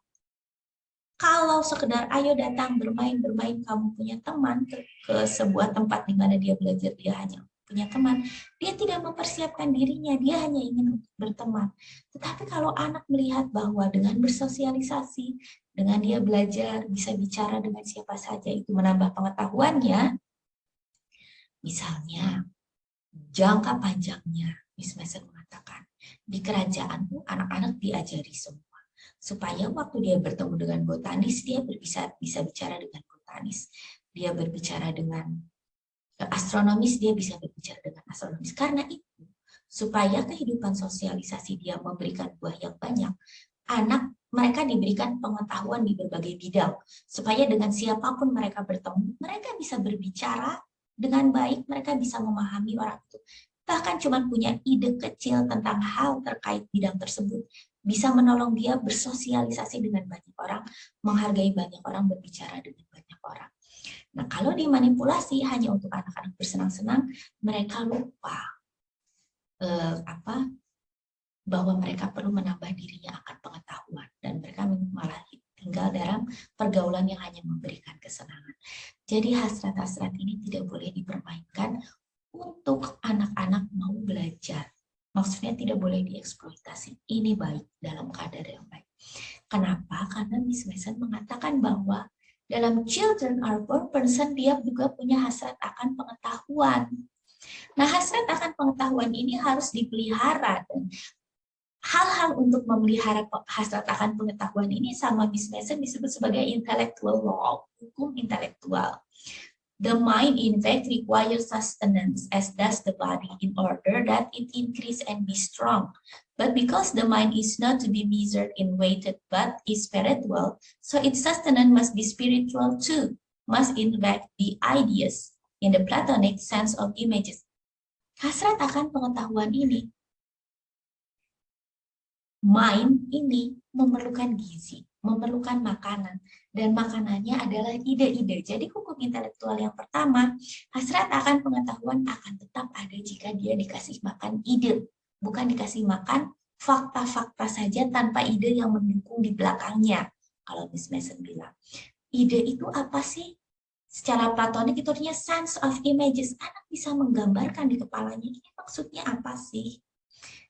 Kalau sekedar ayo datang bermain, kamu punya teman ke sebuah tempat di mana dia belajar, dia hanya punya teman, dia tidak mempersiapkan dirinya, dia hanya ingin untuk berteman. Tetapi kalau anak melihat bahwa dengan bersosialisasi, dengan dia belajar, bisa bicara dengan siapa saja, itu menambah pengetahuannya, misalnya jangka panjangnya, Miss Mason mengatakan, di kerajaan tuh anak-anak diajari semua. Supaya waktu dia bertemu dengan botanis, dia bisa bicara dengan botanis. Dia berbicara dengan astronomis, dia bisa berbicara dengan astronomis. Karena itu, supaya kehidupan sosialisasi dia memberikan buah yang banyak, anak mereka diberikan pengetahuan di berbagai bidang. Supaya dengan siapapun mereka bertemu, mereka bisa berbicara dengan baik, mereka bisa memahami orang itu. Bahkan cuma punya ide kecil tentang hal terkait bidang tersebut, bisa menolong dia bersosialisasi dengan banyak orang, menghargai banyak orang, berbicara dengan banyak orang. Nah, kalau dimanipulasi hanya untuk anak-anak bersenang-senang, mereka lupa bahwa mereka perlu menambah dirinya akan pengetahuan, dan mereka malah tinggal dalam pergaulan yang hanya memberikan kesenangan. Jadi hasrat-hasrat ini tidak boleh dipermainkan untuk anak-anak mau belajar. Maksudnya tidak boleh dieksploitasi. Ini baik dalam kadar yang baik. Kenapa? Karena Miss Mason mengatakan bahwa dalam children are born person, dia juga punya hasrat akan pengetahuan. Nah, hasrat akan pengetahuan ini harus dipelihara, dan hal-hal untuk memelihara hasrat akan pengetahuan ini sama Miss Mason disebut sebagai intellectual law, hukum intelektual. The mind in fact requires sustenance as does the body in order that it increase and be strong. But because the mind is not to be measured in weight but is spiritual, so its sustenance must be spiritual too, must in fact be ideas in the Platonic sense of images. Hasrat akan pengetahuan ini, mind ini memerlukan gizi, memerlukan makanan, dan makanannya adalah ide-ide. Jadi hukum intelektual yang pertama, hasrat akan pengetahuan akan tetap ada jika dia dikasih makan ide, bukan dikasih makan fakta-fakta saja tanpa ide yang mendukung di belakangnya. Kalau Miss Mason bilang, ide itu apa sih? Secara platonik itu artinya sense of images. Anak bisa menggambarkan di kepalanya, ini maksudnya apa sih?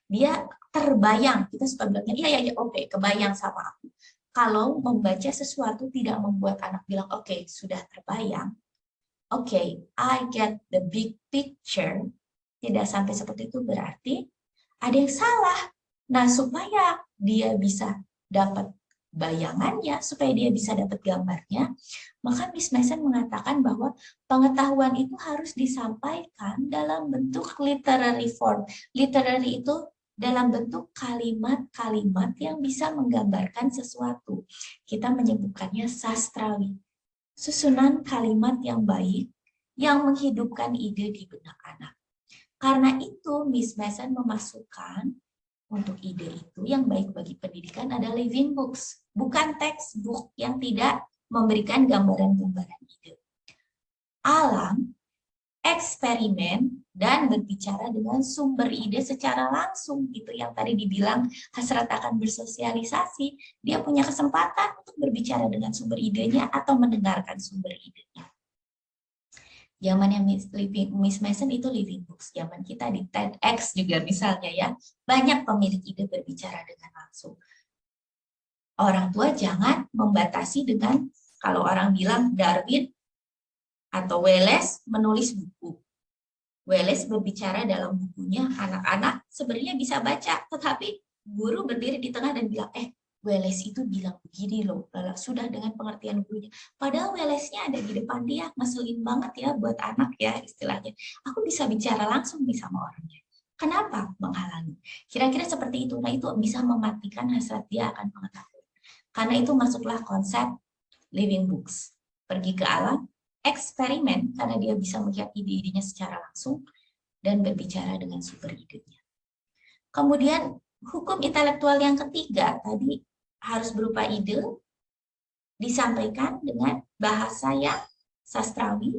Dia terbayang, kita suka bilangnya, iya, oke, kebayang sama aku. Kalau membaca sesuatu tidak membuat anak bilang, oke, sudah terbayang, oke, I get the big picture, tidak sampai seperti itu berarti ada yang salah. Nah, supaya dia bisa dapat bayangannya, supaya dia bisa dapat gambarnya, maka Miss Mason mengatakan bahwa pengetahuan itu harus disampaikan dalam bentuk literary form. Literary itu dalam bentuk kalimat-kalimat yang bisa menggambarkan sesuatu. Kita menyebutkannya sastrawi. Susunan kalimat yang baik yang menghidupkan ide di benak anak. Karena itu Miss Mason memasukkan untuk ide itu yang baik bagi pendidikan ada living books, bukan textbook yang tidak memberikan gambaran-gambaran ide. Alam, eksperimen, dan berbicara dengan sumber ide secara langsung. Itu yang tadi dibilang hasrat akan bersosialisasi. Dia punya kesempatan untuk berbicara dengan sumber idenya atau mendengarkan sumber idenya. Zamannya Miss Mason itu living books. Zaman kita di TEDx juga misalnya ya. Banyak pemilik ide berbicara dengan langsung. Orang tua jangan membatasi dengan, kalau orang bilang Darwin atau Wallace menulis buku. Wallace berbicara dalam bukunya, anak-anak sebenarnya bisa baca, tetapi guru berdiri di tengah dan bilang, Wallace itu bilang begini loh, sudah dengan pengertian gurunya. Padahal Wallace-nya ada di depan dia, ngeselin banget ya buat anak ya istilahnya. Aku bisa bicara langsung nih sama orangnya. Kenapa menghalangi? Kira-kira seperti itu. Nah itu bisa mematikan hasrat dia akan pengetahuan. Karena itu masuklah konsep living books. Pergi ke alam, eksperimen karena dia bisa melihat ide-idenya secara langsung dan berbicara dengan sumber idenya. Kemudian hukum intelektual yang ketiga tadi harus berupa ide, disampaikan dengan bahasa yang sastrawi,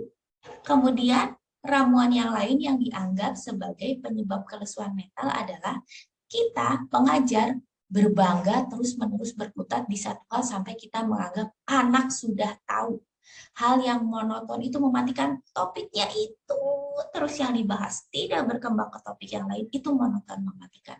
kemudian ramuan yang lain yang dianggap sebagai penyebab kelesuan mental adalah kita pengajar berbangga terus-menerus berkutat di satu hal sampai kita menganggap anak sudah tahu. Hal yang monoton itu mematikan, topiknya itu terus yang dibahas, tidak berkembang ke topik yang lain, itu monoton, mematikan.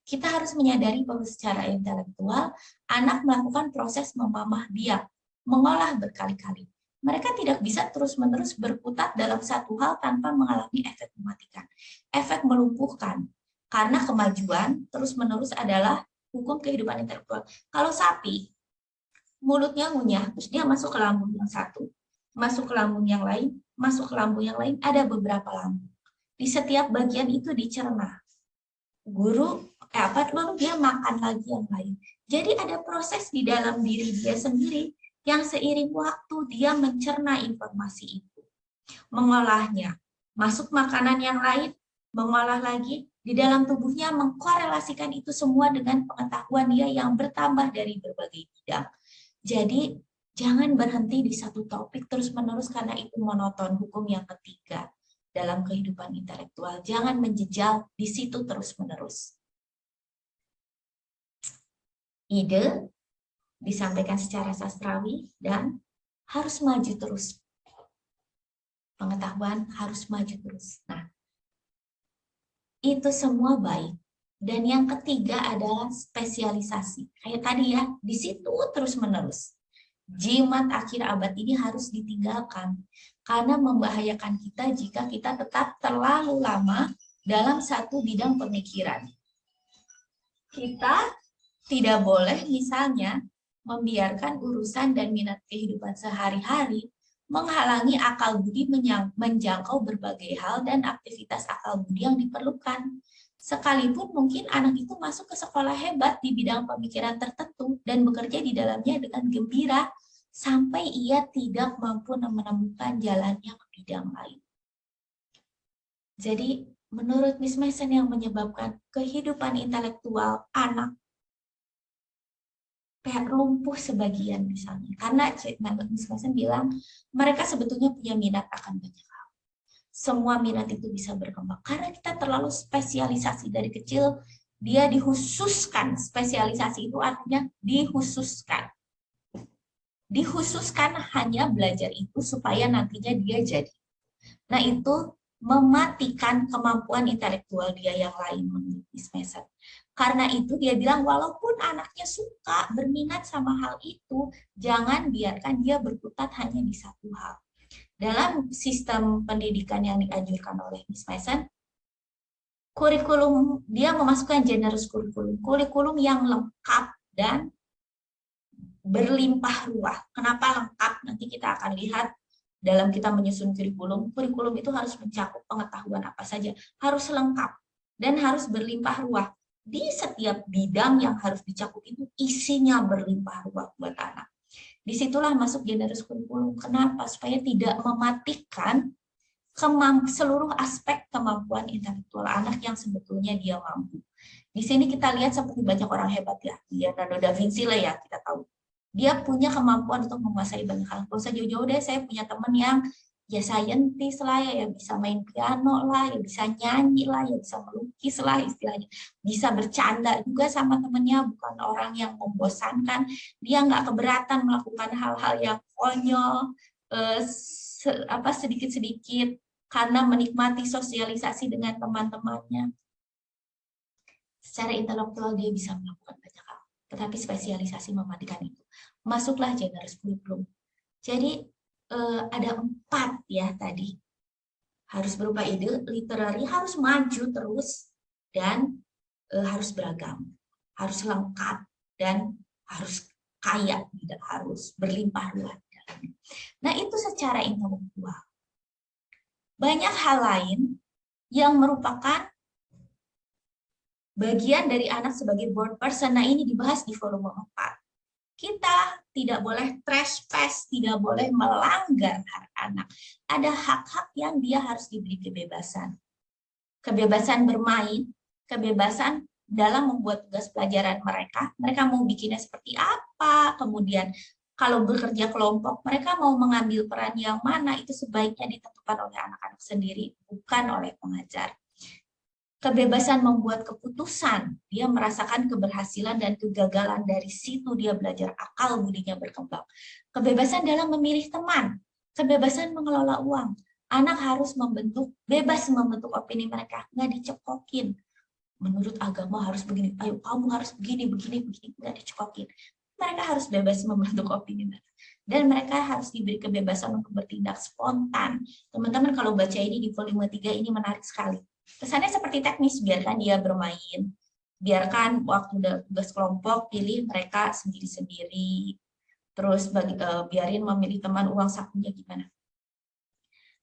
Kita harus menyadari bahwa secara intelektual, anak melakukan proses memamah biak, mengolah berkali-kali. Mereka tidak bisa terus-menerus berkutat dalam satu hal tanpa mengalami efek mematikan, efek melumpuhkan. Karena kemajuan terus-menerus adalah hukum kehidupan intelektual. Kalau sapi, mulutnya ngunyah, terus dia masuk ke lambung yang satu, masuk ke lambung yang lain, masuk ke lambung yang lain, ada beberapa lambung. Di setiap bagian itu dicerna. Lalu dia makan lagi yang lain. Jadi ada proses di dalam diri dia sendiri yang seiring waktu dia mencerna informasi itu. Mengolahnya, masuk makanan yang lain, mengolah lagi, di dalam tubuhnya mengkorelasikan itu semua dengan pengetahuan dia yang bertambah dari berbagai bidang. Jadi jangan berhenti di satu topik terus-menerus karena itu monoton. Hukum yang ketiga dalam kehidupan intelektual, jangan menjejal di situ terus-menerus. Ide disampaikan secara sastrawi dan harus maju terus. Pengetahuan harus maju terus. Nah, itu semua baik. Dan yang ketiga adalah spesialisasi. Kayak tadi ya, di situ terus-menerus. Jimat akhir abad ini harus ditinggalkan karena membahayakan kita jika kita tetap terlalu lama dalam satu bidang pemikiran. Kita tidak boleh misalnya membiarkan urusan dan minat kehidupan sehari-hari menghalangi akal budi menjangkau berbagai hal dan aktivitas akal budi yang diperlukan. Sekalipun mungkin anak itu masuk ke sekolah hebat di bidang pemikiran tertentu dan bekerja di dalamnya dengan gembira, sampai ia tidak mampu menemukan jalannya ke bidang lain. Jadi, menurut Miss Mason yang menyebabkan kehidupan intelektual anak kayak lumpuh sebagian misalnya. Karena Miss Mason bilang mereka sebetulnya punya minat akan banyak hal. Semua minat itu bisa berkembang. Karena kita terlalu spesialisasi dari kecil, dia dikhususkan. Spesialisasi itu artinya dikhususkan. Dikhususkan hanya belajar itu supaya nantinya dia jadi. Nah itu mematikan kemampuan intelektual dia yang lain menurut Miss Mason. Karena itu dia bilang walaupun anaknya suka berminat sama hal itu, jangan biarkan dia berkutat hanya di satu hal. Dalam sistem pendidikan yang dianjurkan oleh Miss Mason, kurikulum dia memasukkan generous kurikulum yang lengkap dan berlimpah ruah. Kenapa lengkap? Nanti kita akan lihat dalam kita menyusun kurikulum itu harus mencakup pengetahuan apa saja, harus lengkap dan harus berlimpah ruah. Di setiap bidang yang harus dicakup itu isinya berlimpah ruah buat anak. Disitulah masuk generous kurikulum. Kenapa? Supaya tidak mematikan seluruh aspek kemampuan intelektual anak yang sebetulnya dia mampu. Di sini kita lihat seperti banyak orang hebat ya, Leonardo da Vinci lah ya, kita tahu. Dia punya kemampuan untuk menguasai banyak hal. Gak usah jauh-jauh deh, saya punya teman yang ya saintis lah, ya bisa main piano lah, ya bisa nyanyi lah, ya bisa melukis lah istilahnya. Bisa bercanda juga sama temennya, bukan orang yang membosankan. Dia nggak keberatan melakukan hal-hal yang konyol, sedikit-sedikit, karena menikmati sosialisasi dengan teman-temannya. Secara intelektual dia bisa melakukan banyak hal, tetapi spesialisasi mematikan itu. Masuklah generous kurikulum. Jadi ada 4 ya tadi. Harus berupa ide, literary, harus maju terus, dan harus beragam, harus lengkap, dan harus kaya, tidak harus berlimpah ruah. Nah itu secara intelektual. Banyak hal lain yang merupakan bagian dari anak sebagai born person. Nah ini dibahas di volume 4. Kita tidak boleh trespass, tidak boleh melanggar hak anak. Ada hak-hak yang dia harus diberi kebebasan. Kebebasan bermain, kebebasan dalam membuat tugas pelajaran mereka. Mereka mau bikinnya seperti apa, kemudian kalau bekerja kelompok, mereka mau mengambil peran yang mana, itu sebaiknya ditentukan oleh anak-anak sendiri, bukan oleh pengajar. Kebebasan membuat keputusan, dia merasakan keberhasilan dan kegagalan, dari situ dia belajar akal budinya berkembang. Kebebasan dalam memilih teman, kebebasan mengelola uang. Anak harus bebas membentuk opini mereka, nggak dicekokin. Menurut agama harus begini, ayo kamu harus begini, nggak dicekokin. Mereka harus bebas membentuk opini mereka. Dan mereka harus diberi kebebasan untuk bertindak spontan. Teman-teman kalau baca ini di volume 3 ini menarik sekali. Kesannya seperti teknis, biarkan dia bermain, biarkan waktu tugas kelompok pilih mereka sendiri-sendiri, terus biarin memilih teman uang sakunya gimana.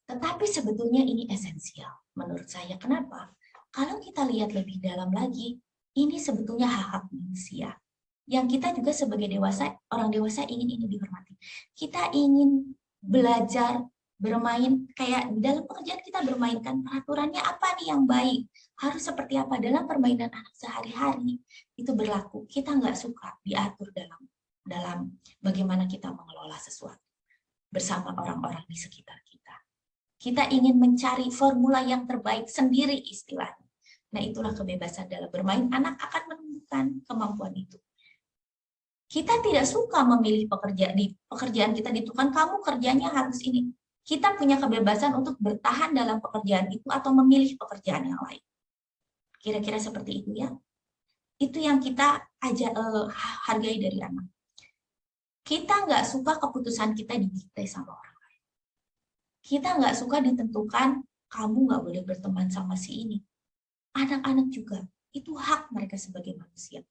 Tetapi sebetulnya ini esensial menurut saya. Kenapa? Kalau kita lihat lebih dalam lagi, ini sebetulnya hak-hak manusia yang kita juga sebagai orang dewasa ingin ini dihormati. Kita ingin belajar bermain, kayak dalam pekerjaan kita bermainkan peraturannya apa nih yang baik, harus seperti apa dalam permainan anak sehari-hari itu berlaku. Kita nggak suka diatur dalam bagaimana kita mengelola sesuatu bersama orang-orang di sekitar kita. Kita ingin mencari formula yang terbaik sendiri istilahnya. Nah itulah kebebasan dalam bermain, anak akan menemukan kemampuan itu. Kita tidak suka memilih pekerjaan kita ditentukan, kamu kerjanya harus ini. Kita punya kebebasan untuk bertahan dalam pekerjaan itu atau memilih pekerjaan yang lain. Kira-kira seperti itu ya. Itu yang kita hargai dari anak. Kita nggak suka keputusan kita didikte sama orang lain. Kita nggak suka ditentukan, kamu nggak boleh berteman sama si ini. Anak-anak juga. Itu hak mereka sebagai manusia.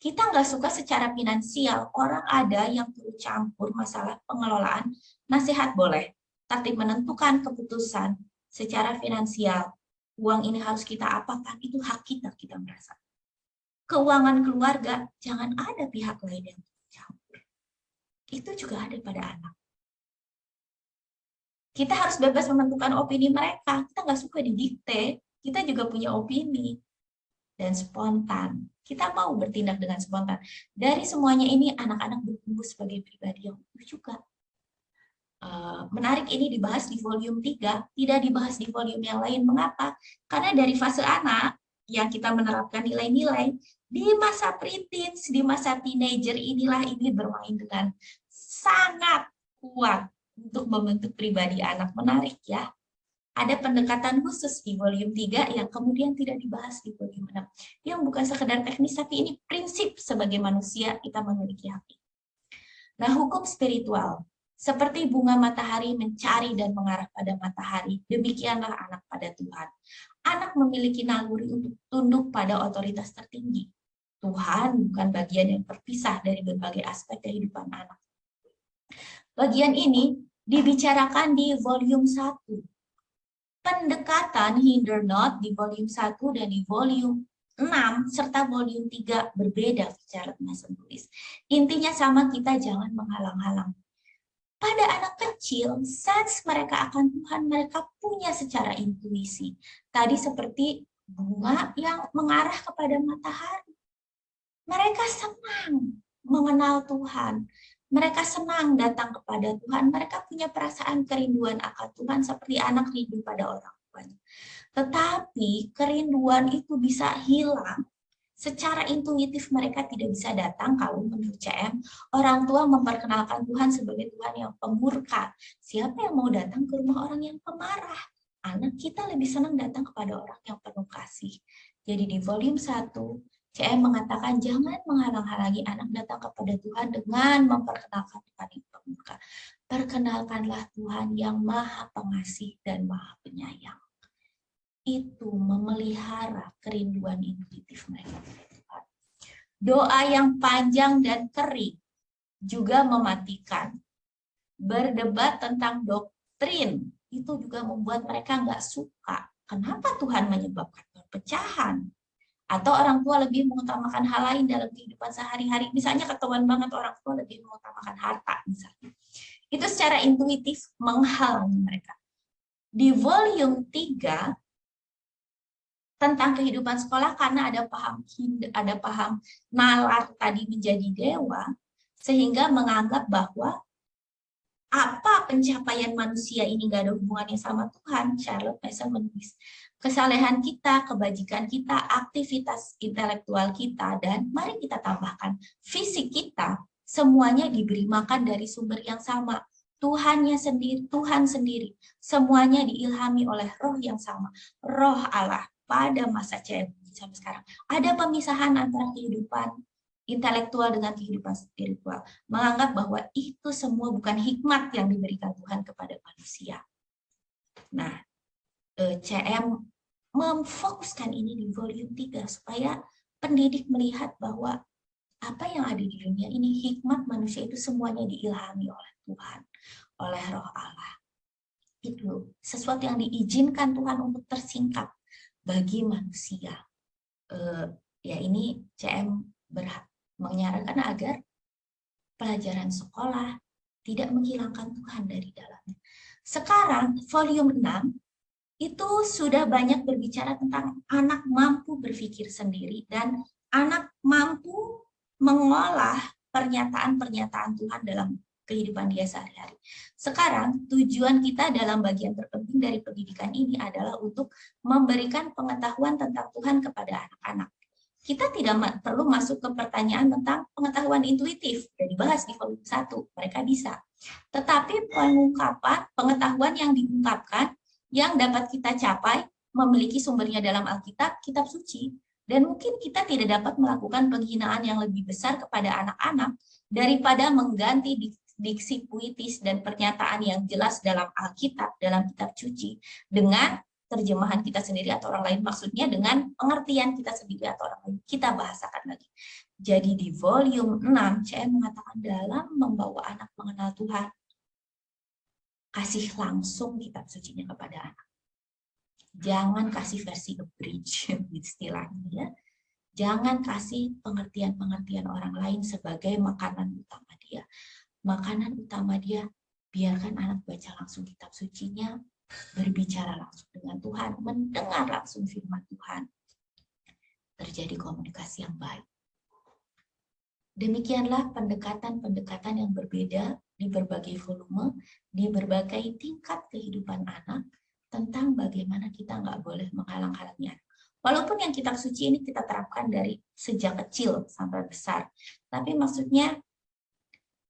Kita nggak suka secara finansial, orang ada yang turut campur masalah pengelolaan, nasihat boleh. Tapi menentukan keputusan secara finansial, uang ini harus kita apakan, itu hak kita, kita merasa. Keuangan keluarga, jangan ada pihak lain yang campur. Itu juga ada pada anak. Kita harus bebas menentukan opini mereka. Kita nggak suka didikte, kita juga punya opini. Dan spontan. Kita mau bertindak dengan spontan. Dari semuanya ini, anak-anak bertumbuh sebagai pribadi yang utuh juga. Menarik, ini dibahas di volume 3, tidak dibahas di volume yang lain. Mengapa? Karena dari fase anak, yang kita menerapkan nilai-nilai, di masa preteens, di masa teenager inilah ini bermain dengan sangat kuat untuk membentuk pribadi anak. Menarik ya. Ada pendekatan khusus di volume 3 yang kemudian tidak dibahas di volume 6. Yang bukan sekedar teknis, tapi ini prinsip sebagai manusia kita memiliki hati. Nah, hukum spiritual. Seperti bunga matahari mencari dan mengarah pada matahari, demikianlah anak pada Tuhan. Anak memiliki naluri untuk tunduk pada otoritas tertinggi. Tuhan bukan bagian yang terpisah dari berbagai aspek kehidupan anak. Bagian ini dibicarakan di volume 1. Pendekatan hinder not di volume 1 dan di volume 6 serta volume 3 berbeda secara tulis. Intinya sama, kita jangan menghalang-halang. Pada anak kecil, sense mereka akan Tuhan, mereka punya secara intuisi. Tadi seperti bunga yang mengarah kepada matahari. Mereka senang mengenal Tuhan. Mereka senang datang kepada Tuhan. Mereka punya perasaan kerinduan akan Tuhan seperti anak rindu pada orang tuanya. Tetapi kerinduan itu bisa hilang. Secara intuitif mereka tidak bisa datang kalau menurut CM, orang tua memperkenalkan Tuhan sebagai Tuhan yang pemurka. Siapa yang mau datang ke rumah orang yang pemarah? Anak kita lebih senang datang kepada orang yang penuh kasih. Jadi di volume 1, CM mengatakan jangan menghalang-halangi anak datang kepada Tuhan dengan memperkenalkan Tuhan yang pemurka. Perkenalkanlah Tuhan yang maha pengasih dan maha penyayang. Itu memelihara kerinduan intuitif mereka. Doa yang panjang dan kering juga mematikan. Berdebat tentang doktrin itu juga membuat mereka nggak suka. Kenapa Tuhan menyebabkan perpecahan? Atau orang tua lebih mengutamakan hal lain dalam kehidupan sehari-hari. Misalnya ketahuan banget orang tua lebih mengutamakan harta misalnya. Itu secara intuitif menghalangi mereka. Di volume 3 tentang kehidupan sekolah, karena ada paham nalar tadi menjadi dewa, sehingga menganggap bahwa apa pencapaian manusia ini gak ada hubungannya sama Tuhan. Charlotte Mason menulis, kesalehan kita, kebajikan kita, aktivitas intelektual kita, dan mari kita tambahkan fisik kita, semuanya diberi makan dari sumber yang sama. Tuhan sendiri, semuanya diilhami oleh roh yang sama, roh Allah. Pada masa CM sampai sekarang ada pemisahan antara kehidupan intelektual dengan kehidupan spiritual, menganggap bahwa itu semua bukan hikmat yang diberikan Tuhan kepada manusia. Nah, CM memfokuskan ini di volume 3 supaya pendidik melihat bahwa apa yang ada di dunia ini, hikmat manusia itu semuanya diilhami oleh Tuhan, oleh roh Allah. Itu sesuatu yang diizinkan Tuhan untuk tersingkap bagi manusia. Ya ini CM menyarankan agar pelajaran sekolah tidak menghilangkan Tuhan dari dalamnya. Sekarang volume 6 itu sudah banyak berbicara tentang anak mampu berpikir sendiri dan anak mampu mengolah pernyataan-pernyataan Tuhan dalam kehidupan dia sehari-hari. Sekarang tujuan kita dalam bagian terpenting dari pendidikan ini adalah untuk memberikan pengetahuan tentang Tuhan kepada anak-anak. Kita tidak perlu masuk ke pertanyaan tentang pengetahuan intuitif, sudah dibahas di volume 1, mereka bisa. Tetapi pengetahuan yang diungkapkan, yang dapat kita capai, memiliki sumbernya dalam Alkitab, kitab suci, dan mungkin kita tidak dapat melakukan penghinaan yang lebih besar kepada anak-anak daripada mengganti diksi puitis dan pernyataan yang jelas dalam Alkitab, dalam kitab suci, dengan terjemahan kita sendiri atau orang lain, maksudnya dengan pengertian kita sendiri atau orang lain, kita bahasakan lagi. Jadi di volume 6, CM mengatakan dalam membawa anak mengenal Tuhan, kasih langsung kitab sucinya kepada anak. Jangan kasih versi abridged, istilahnya ya. Jangan kasih pengertian-pengertian orang lain sebagai makanan utama dia. Makanan utama dia, biarkan anak baca langsung kitab sucinya, berbicara langsung dengan Tuhan, mendengar langsung firman Tuhan. Terjadi komunikasi yang baik. Demikianlah pendekatan-pendekatan yang berbeda di berbagai volume, di berbagai tingkat kehidupan anak, tentang bagaimana kita nggak boleh menghalang-halangi anak. Walaupun yang kitab suci ini kita terapkan dari sejak kecil sampai besar, tapi maksudnya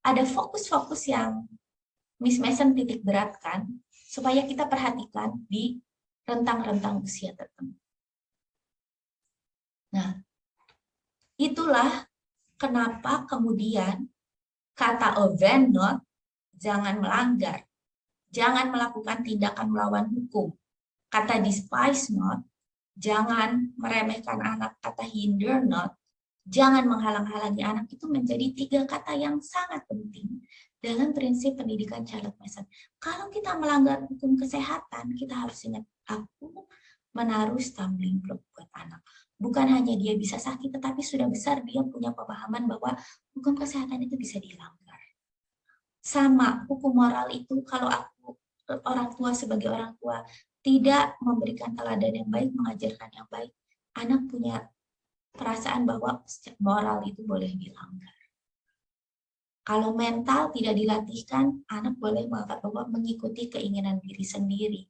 ada fokus-fokus yang Miss Mason titik beratkan, supaya kita perhatikan di rentang-rentang usia tertentu. Nah, itulah kenapa kemudian kata offend not, jangan melanggar, jangan melakukan tindakan melawan hukum. Kata despise not, jangan meremehkan anak. Kata hinder not, jangan menghalang-halangi anak. Itu menjadi 3 kata yang sangat penting dalam prinsip pendidikan Charlotte Mason. Kalau kita melanggar hukum kesehatan, kita harus ingat, aku menaruh stumbling block buat anak. Bukan hanya dia bisa sakit, tetapi sudah besar dia punya pemahaman bahwa hukum kesehatan itu bisa dilanggar. Sama, hukum moral itu kalau aku orang tua sebagai orang tua tidak memberikan teladan yang baik, mengajarkan yang baik, anak punya perasaan bahwa moral itu boleh dilanggar. Kalau mental tidak dilatihkan, anak boleh menganggap bahwa mengikuti keinginan diri sendiri.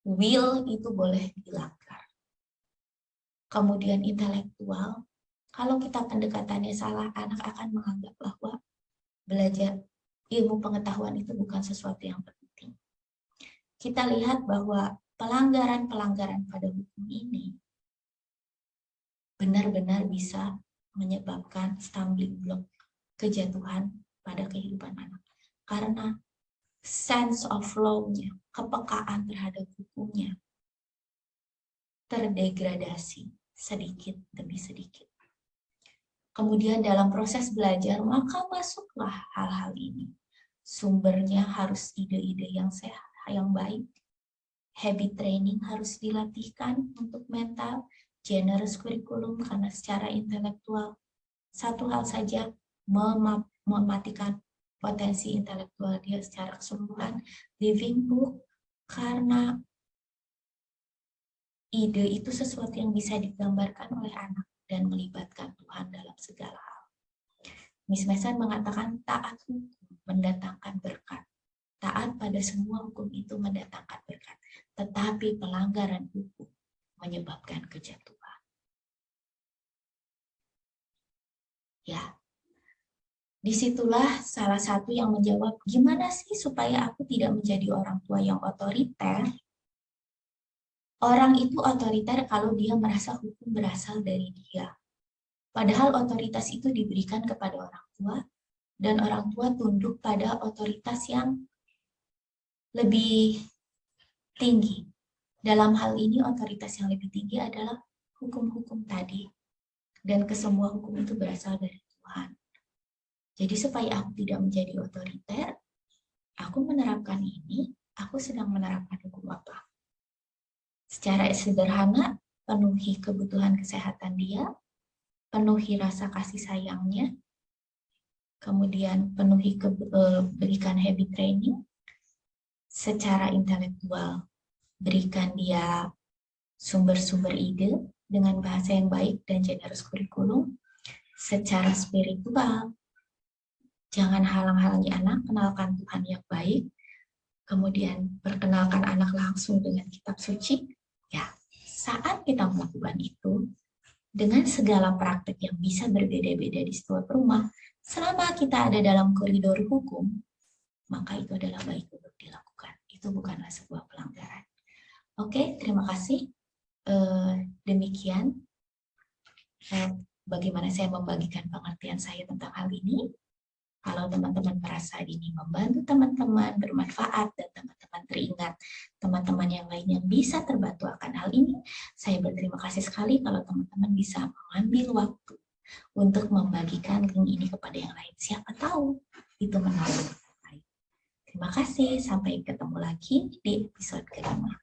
Will itu boleh dilanggar. Kemudian intelektual, kalau kita pendekatannya salah, anak akan menganggap bahwa belajar ilmu pengetahuan itu bukan sesuatu yang penting. Kita lihat bahwa pelanggaran-pelanggaran pada hukum ini benar-benar bisa menyebabkan stumbling block, kejatuhan pada kehidupan anak. Karena sense of law-nya, kepekaan terhadap hukumnya, terdegradasi sedikit demi sedikit. Kemudian dalam proses belajar, maka masuklah hal-hal ini. Sumbernya harus ide-ide yang sehat, yang baik. Habit training harus dilatihkan untuk mental, generous curriculum karena secara intelektual. Satu hal saja, mematikan potensi intelektual dia secara keseluruhan. Living book, karena ide itu sesuatu yang bisa digambarkan oleh anak dan melibatkan Tuhan dalam segala hal. Miss Mason mengatakan taat hukum mendatangkan berkat. Taat pada semua hukum itu mendatangkan berkat. Tetapi pelanggaran hukum menyebabkan kejatuhan. Ya, disitulah salah satu yang menjawab, gimana sih supaya aku tidak menjadi orang tua yang otoriter? Orang itu otoriter kalau dia merasa hukum berasal dari dia. Padahal otoritas itu diberikan kepada orang tua, dan orang tua tunduk pada otoritas yang lebih tinggi. Dalam hal ini otoritas yang lebih tinggi adalah hukum-hukum tadi. Dan kesemua hukum itu berasal dari Tuhan. Jadi supaya aku tidak menjadi otoriter, aku menerapkan ini, aku sedang menerapkan hukum apa? Secara sederhana, penuhi kebutuhan kesehatan dia, penuhi rasa kasih sayangnya, kemudian berikan habit training, secara intelektual, berikan dia sumber-sumber ide dengan bahasa yang baik dan generous kurikulum. Secara spiritual, jangan halang-halangi anak, kenalkan Tuhan yang baik, kemudian perkenalkan anak langsung dengan kitab suci. Ya, saat kita melakukan itu, dengan segala praktek yang bisa berbeda-beda di setiap rumah, selama kita ada dalam koridor hukum, maka itu adalah baik untuk dilakukan. Itu bukanlah sebuah pelanggaran. Oke, terima kasih. Demikian bagaimana saya membagikan pengertian saya tentang hal ini. Kalau teman-teman merasa ini membantu teman-teman, bermanfaat, dan teman-teman teringat teman-teman yang lain yang bisa terbantu akan hal ini, saya berterima kasih sekali kalau teman-teman bisa mengambil waktu untuk membagikan link ini kepada yang lain. Siapa tahu itu menolong. Terima kasih, sampai ketemu lagi di episode kelima.